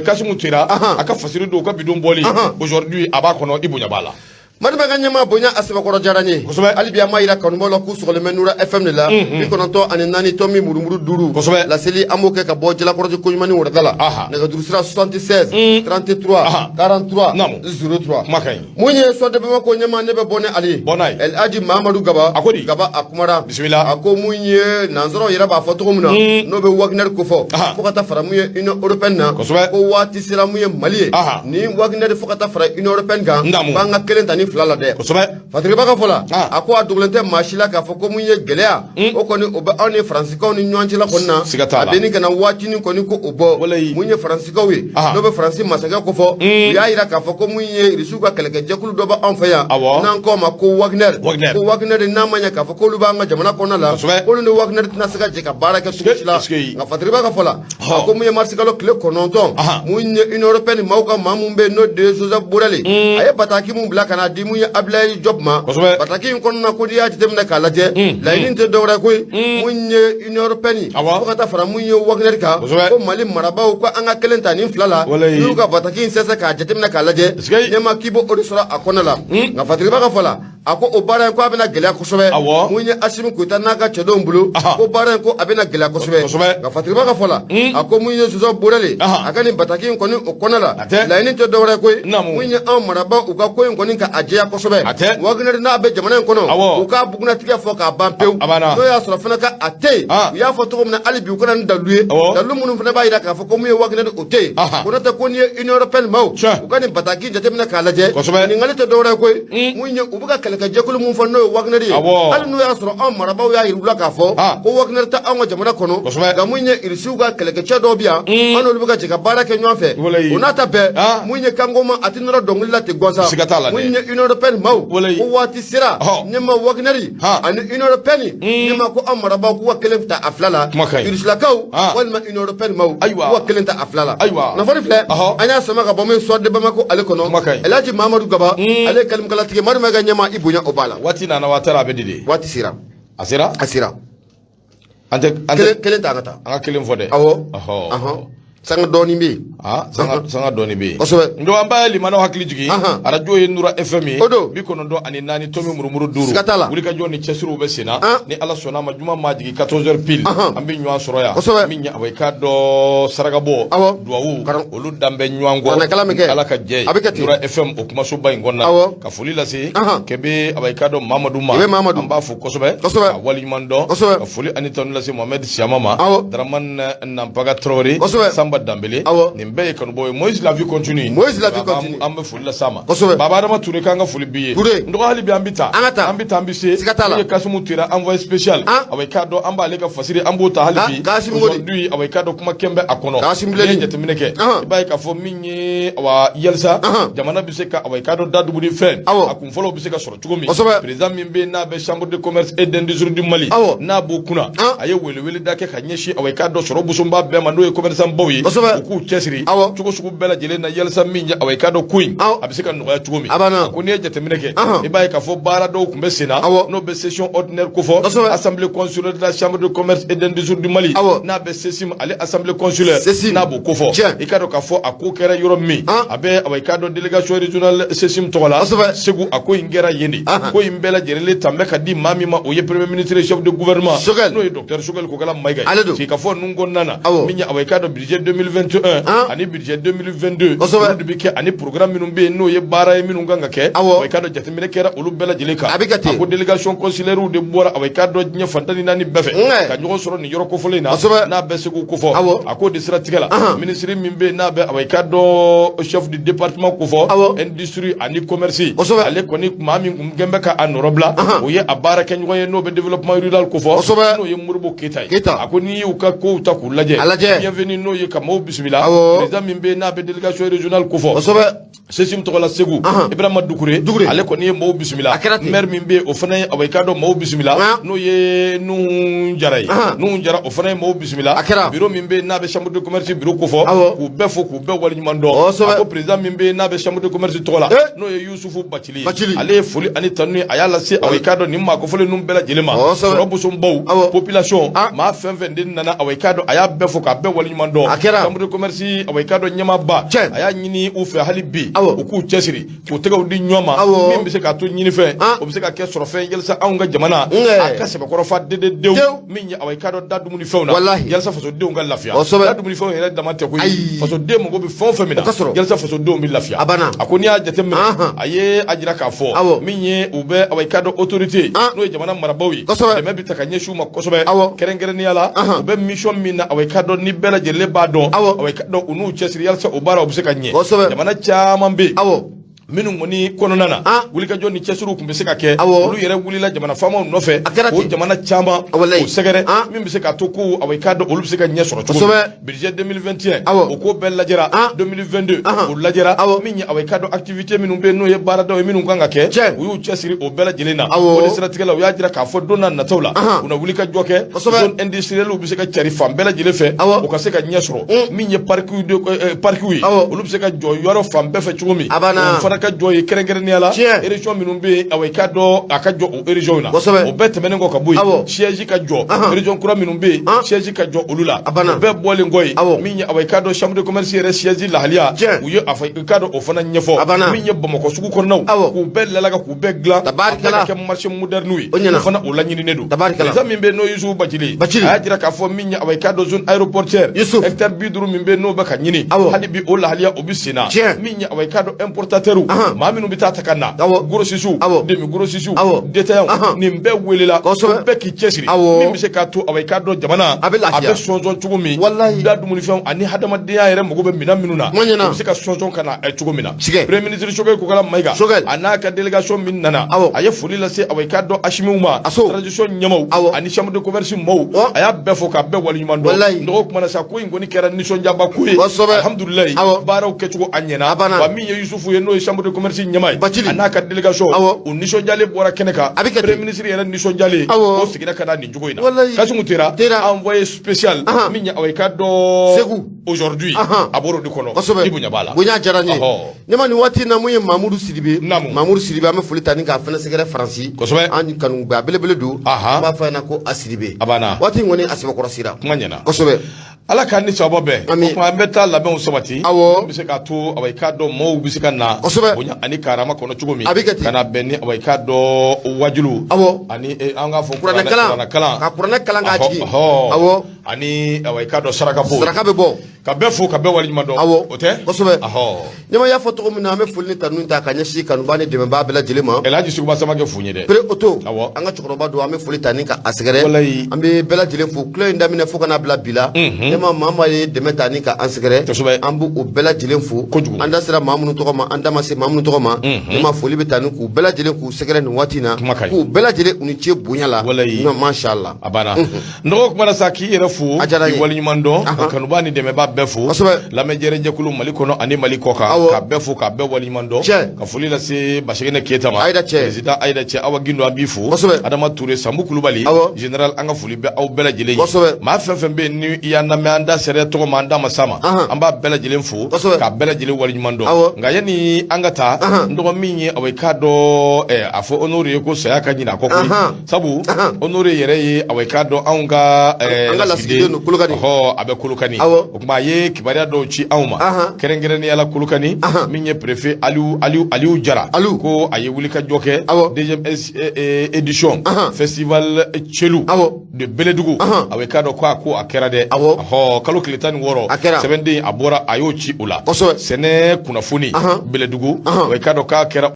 kasimu tira aka fasiri do ka bidon boli aujourd'hui aba kono ibunya bala madama ganyama bonya asaba koro jaranye alibiya mayira kanumolo ku sogole menura fm de la bi kononto ani nani tomi murumuru duru la seli amoke ka bo jela koro ko nyumani wordala nega durusira 76 33 43 03 makay munye so de bama ko nyama ne be bone ali el aji mamadou gaba akumara bismillah ako munye nanzoro yira ba foto ko muna no be wagner ko fo kata fara munye union européenne na ko wati sira munye mali ni wagner fo kata fara union européenne ga banga kelentani flala de fatri baka fola ako aduglente machila ka foko munye gelea o koni oba oni franciko ni nywanchi la konna abeni kana wati ni koni ko obo munye franciko wi do be franci masaka ko fo ya ira ka foko munye risuka keleke jekulu do ba onfaya nan ko ma ko wagner na manya ka foko lu ba nga jamana konna la ko lu wagner tina saka jeka baraka sugila nga fatri baka fola ako munye marsikalo kle kononton munye une européenne mauka mamumbe no de zoza burali aye bataki mun blaka na muye ablay job ma bataki kon na ko diya tem na kala je la inte dawra ko munye union européenne ko kata fara munye wagner ka ko mali maraba ko anga kelenta ni flala yu ka bataki sesa ka jetem na kala je nyama kibo odisora akona la nga fatri baka fala ako obara ko abena gele ko sobe munye asimu ko tan ka chedo mbulu ko bara ko abena gele ko sobe nga fatri baka fala ako munye zuzo burale akani bataki ko ni okona la inte dawra ko munye am maraba ko ko ni ka ya kosobe wagner na be jamana kono uka buguna tiga foka bampew no ya sura fana ka ate ya foto ko na alibi ko nan daluye dalu munun fana ba ida ka foko mu wagner ote kono ta ko ni union européenne maw uka ni bataki jate mina kala je ni ngalite dowra ko munye ubuka kala ka jekulu mun fa no wagner ye al no ya sura am maraba ya irula ka fo ko wagner ta an jamana kono ga munye irsuga kala ka chedo bia anu lubuka jika barake nyonfe unata be munye kangoma atinoro dongula te goza munye union européenne maw ko wati sira nyama wagnari an union européenne nyama ko amara ba ko wakelenta aflala irsla kaw walma union européenne maw wakelenta aflala na fari fle anya sama ka bomen so de bamako ale kono elaji mamadou gaba ale kalim kala tige mar maga nyama ibunya obala wati na watara be dide wati sira asira ante kelenta ngata anga kelim fode sanga doni bi sanga doni bi ndo amba limana hakili jigi arajo ye nura fm bi kono do ani nani tomi murumuru duru wuli ka joni chesiru be sina ni ala sona ma juma ma jigi 14h pile ambi nywa soroya minya awai ka do saragabo duawu olu dambe nywango ala ka je nura fm o kuma so bay ngonna ka fuli la si kebe awai ka do mamadou ma amba fu kosobe wali mando ka fuli ani ton la si mohamed siamama draman nampaga trori Dambele nimbe kanu boy Moïse la vie continue ambe fuli la sama baba dama touré kanga fuli biye ndo hali bi ambita ambise ye kasumu tira envoyé spécial avec cadeau amba le ka fasiri ambota hali bi aujourd'hui avec cadeau kuma kembe akono ye jetemineke bay ka fo minye wa yelsa jamana biseka avec cadeau dadu budi fen akum folo biseka soro tugomi président mimbe na be chambre de commerce et d'industrie du Mali na bokuna aye wele dake kanyeshi avec cadeau soro busumba be mando e commerçant boy ku chesiri chugo sugu bela jele na yelsa minja awai kado queen abisika no ya chugumi ko ne jete mineke e bay ka fo bara do kumbe sena no be session ordinaire ko fo assemblée consulaire de la chambre de commerce et d'industrie du Mali na be session ale assemblée consulaire na bo ko fo e kado ka fo akokere yoro mi abe awai kado délégation régionale session tola segu ako ingera yende ko imbela jele tambe ka di mami ma o ye premier ministre chef de gouvernement no e docteur Choguel ko kala mayga ki ka fo nungo nana minya awai kado budget 2021 ani budget 2022 olu bi ke ani programme minnu be no ye baara ye minnu ganga ke way kado jatemine kera olu bela jeleka ko délégation consulaire de bora way kado nya fantani nani befe ka nyogo soro ni yoro ko folena na be segu ko fo ako disra tigala ministre mimbe na be way kado chef du département ko fo industrie ani commerce ale koni mami ngembe ka anorobla o ye abara ken nyogo ye no be développement rural ko fo no ye murbo ketay ako ni u ka ko ta ku laje bienvenue no ye ka mo bismillah président min be na be délégation régionale ko fo sesim to la segu ibrahima dukure ale ko ni mo bismillah maire min be o fana away kado mo bismillah no ye nu jaray nu jara o fana mo bismillah bureau min be na be chambre de commerce bureau ko fo ku be wal nyumando ko président min be na be chambre de commerce to la no ye yusufu bachili ale foli ani tanni ayala se away kado nimma ko fole num bela jelema robo som baw population ma fen din nana away kado aya be fo ka be wal nyumando chambre de commerce away kado nyama ba aya nyini u fe halibi o ku chesiri ko tegaw di nyoma min bi se ka to nyini fe o bi se ka ke soro fe yelsa awnga jamana akase ba ko fa de dew min ya away kado dadu muni fewna yelsa faso dew ngal lafia dadu muni fewna da mate ko faso de mo go bi fon femina yelsa faso dew mi lafia akoni a jete me aye ajira ka fo min ye o be away kado autorité no jamana marabawi de me bi takanye shuma ko sobe kerengere ni yala o be mission min na away kado ni bela jelle ba don away kado unu chesiri yelsa o bara o bi se ka nye jamana chama minnu ngoni kono nana wuli ka joni cesuru kumbe se ka ke olu yere wuli la jamana fama no fe o jamana chama o segere min be se ka to ko away kado olu se ka nye soro chugo budget 2021 o ko bel la jera 2022 o la jera min ya away kado activité minnu be no ye barada o minnu kanga ke wu cesiri o bel jelena o de stratégie la o ya jira ka fo donna na tawla una wuli ka joke zone industrielle o be se ka cari fam bel jele fe o ka se ka nye soro min ye parcours de parcours olu be se ka jo yoro fam be fe chugo mi ka joy kerengere ni ala région minnu be away kado akajo o région na o bet menen ko kabuy siège ka jo région kura minnu be siège ka jo olula be bole ngoy minya away kado chambre de commerce re siège la halia uyo afay kado o fana nyefo minya bamako suku ko naw ku be lalaga ku be gla ke marché moderne wi fana o lanyini nedu za min be no yusu bajili ajira ka fo minya away kado zone aéroportière hectare bidru min be no baka nyini hadi bi o la halia o bisina minya away kado importateur maminu bita takanna goro sisu demi goro sisu detayan ni mbe welela be ki chesiri mi se ka to away kado jamana abe sonjon tugumi da dumuni fam ani hadama de ya yere mugo be minuna mi se ka sonjon kana e tugumina premier ministre shoge ko kala maiga anaka délégation min nana aye fuli la se away kado ashimuma tradition nyamaw ani chambre de commerce mo aya be fo ka be wali mando ndo ko mana sa ko ngoni kera ni son jamba ko alhamdulillah baraw ke tugo anyena ba mi yusufu ye no chambre de commerce nyamay anaka délégation o nisho jale bora keneka premier ministre yera nisho jale o sigina kana ni jugoina kasu mutera envoyé spécial minya away kado aujourd'hui aboro de kono ibunya bala bunya jaranye nyama ni wati na muye Mamoudou Sidibé ame folitani ka fana segere franci an kanu ba belebele do ba fa na ko Sidibé wati ngoni asiba korosira manyana kosobe ala kan ni sabo be ko ambeta la be on sobati bi se ka to away kado mo bi se kana bunya ani karama kono chugumi kana benni away kado wajulu ani anga fo kurana kala ga ji ani away kado saraka be bo ka be fo ka be wali mando ote kosobe nyama ya foto ko na me fulni tanu ta kanya shi kanu bani de ba bela jelema elaji su ba sama ke funye de pre auto anga chukro ba do ame fuli tani ka asgere ambe bela jele fo kle ndamine fo kana bla bila nyama mama ye de metani ka asgere ambu o bela jele fo anda sira mamunu to ma anda ma se mamunu to ma nyama foli be tanu ku bela jele ku segere ni watina ku bela jele uni che bunyala no mashallah abana ndo ko mara saki yere fo wali mando kanu bani de me ba befo la mejere jekulu malikono ani malikoka ka befo ka be wali mando ka fuli la se bashigene ketama président aida che awa gindo abifu adama touré sambu kulubali général anga fuli be aw bela jele ma fefem be ni ya na me anda sere to manda masama amba bela jele fo ka bela jele wali mando nga yani angata ndo minyi away kado afo honore ko saya kanyina ko sabu honore yere away kado anga la side no kulukani abe kulukani kuma ye kibaria do ci awma kerengere ni yala kulukani minye préfet Aliou Jara ko aye wulika joke deuxième édition festival Chelu de Beledugu away kado ko akera de kalo kilitani woro 7 day abora ayo ci ula sene kunafuni Beledugu away kado ka kera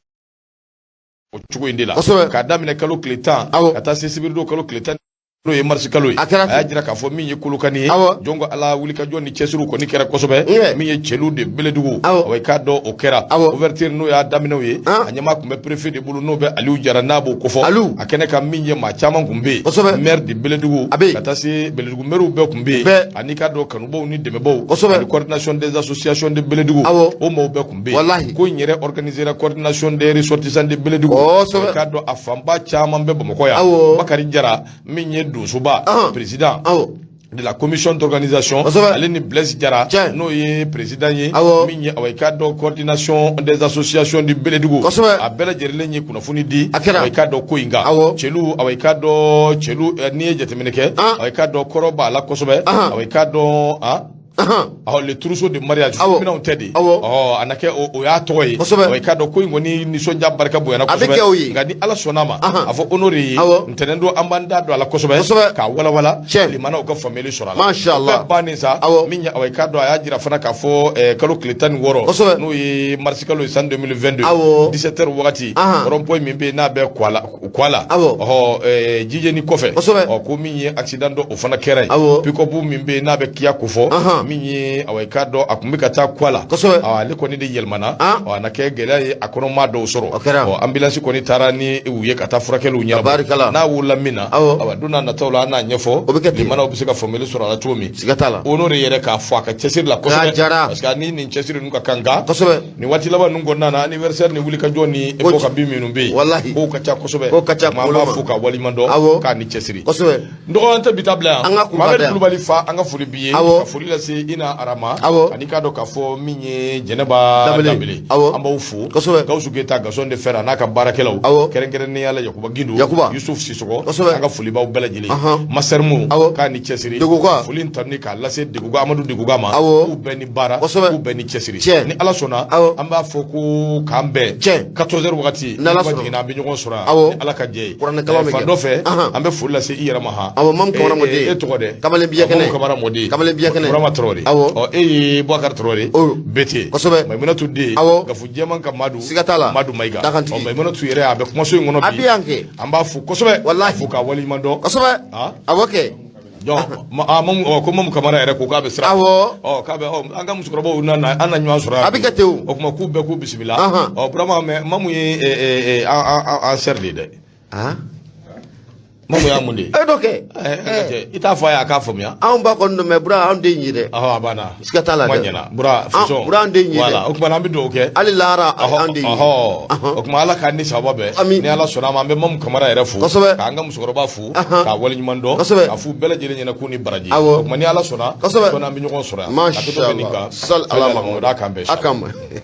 o chugo indila ka damine kalo kilitan kata sesibirdo kalo kilitan no ye marsikalo ye aya jira k'a fɔ min ye kolokani ye jɔn ko ala wuli ka jɔn ni cɛsiriw kɔni kɛra kosɛbɛ min ye cɛlu de beledugu wa i k'a dɔn o kɛra ouverture n'o y'a daminɛw ye a ɲɛma tun bɛ préfet de bolo n'o bɛ Aliou Jara n'a b'o kofɔ a kɛnɛ kan min ye maa caman kun bɛ yen maire de beledugu ka taa se beledugu maires bɛɛ kun bɛ yen ani k'a dɔn kanubaw ni dɛmɛbaw ani coordination des associations de beledugu o maaw bɛɛ kun bɛ yen ko in yɛrɛ organisera coordination des ressortissants de beledugu k'a dɔn a fanba caman bɛ Bamakɔ yan Bakari Jara min ye Donsoba président de la commission d'organisation ale ni Blaise Jara n'o ye président ye min ye awai k'a dɔn coordination des associations du Beledugu a bɛɛ lajɛlen ye kunnafoni di awai k'a dɔn ko in kan cɛlu awai k'a dɔn cɛlu n'i ye jateminɛ kɛ awai k'a dɔn kɔrɔ b'a la kosɛbɛ awai k'a dɔn le trousseau de mariage minɛnw tɛ de a na kɛ o y'a tɔgɔ ye awai k'a dɔn ko in kɔni nisɔndiya barika bonyana kosɛbɛ nka ni ala sɔnna ma a fɔ honore ye ntɛnɛn don an b'an da don a la kosɛbɛ k'a walawala limanaw ka faamuyali sɔrɔ a la o bɛɛ bannen sa min ye awai k'a dɔn a y'a jira fana k'a fɔ kalo tile 16 n'o ye mars kalo ye san 2022 17h wagati rond-point min bɛ yen n'a bɛ Kuala jijeni kɔfɛ ko min ye accident dɔ o fana kɛra yen pick-up min bɛ yen n'a bɛ kiya ko fɔ min ye awai k'a dɔn a kun bɛ ka taa Kuala ale kɔni de yɛlɛmana a na kɛ gɛlɛya ye a kɔnɔ maa dɔw sɔrɔ ambulance kɔni taara ni u ye ka taa furakɛliw ɲɛnabɔ n'a wulila min na don n'a nataw la an n'a ɲɛfɔ limanaw bɛ se ka faamuyali sɔrɔ a la cogo min o de yɛrɛ k'a fɔ a ka cɛsiri la kosɛbɛ parce que ni nin cɛsiri ninnu ka kan nka nin waati laban ninnu kɔnɔna na anniversaire ni wulikajɔ ni époque ka bin minnu bɛ yen k'o ka ca kosɛbɛ maa b'a fo ka waliɲuman dɔn k'a ni cɛsiri n dɔgɔnin tɛ bi ta bila yan Mohamed Kulubali fa an ka foli b'i ye ka foli lase ina arama ani k'a dɔn k'a fɔ min ye Jɛnɛba Dabele an b'aw fo Gawusu Keyita Gaston de Fer a n'a ka baarakɛlaw kɛrɛnkɛrɛnnenya la Yakuba Gindo Yusuf Sisɔgɔ an ka foli b'aw bɛɛ lajɛlen Masɛrimu k'a ni cɛsiri foli in tɔni k'a lase Deguga Amadu Deguga ma k'u bɛɛ ni baara k'u bɛɛ ni cɛsiri ni ala sɔnna an b'a fɔ ko k'an bɛn 14h wagati n'ala jiginna an bɛ ɲɔgɔn sɔrɔ yan ni ala ka jɛ ye fan dɔ fɛ an bɛ foli lase i yɛrɛ ma ha e tɔgɔ dɛ Kamara Mɔdi e ye Boubacar Traoré bete Maimunatu den Gafu Jɛman ka Madu Maiga Maimunatu yɛrɛ a bɛ kumaso in kɔnɔ bi an b'a fo kosɛbɛ fo k'a waliɲuman dɔn ko Mamu Kamara yɛrɛ ko k'a bɛ siran k'a bɛ an ka musokɔrɔbaw an na ɲɔgɔn sɔrɔ a bɛ kɛ ten o kuma k'u bɛɛ k'u bisimila Burama mais Mamu ye an sɛri de dɛ Mamu y'a mun de dɔ kɛ i t'a fɔ a ye a k'a faamuya anw ba kɔni don mais Bura anw den ye dɛ a banna siga t'a la dɛ Bura anw den ye dɛ o kumana an bɛ dugawu kɛ hali lahara anw den ye o kuma ala k'a ni sababa bɛɛ ni ala sɔnna a ma an bɛ Mamu Kamara yɛrɛ fo k'an ka musokɔrɔba fo k'a waleɲuman dɔn k'a f'u bɛɛ lajɛlen ɲɛna k'u ni baraji o kuma ni ala sɔnna an bɛ ɲɔgɔn sɔrɔ yan a to bɛ nin kan sali ala ma o d'a kan bɛɛ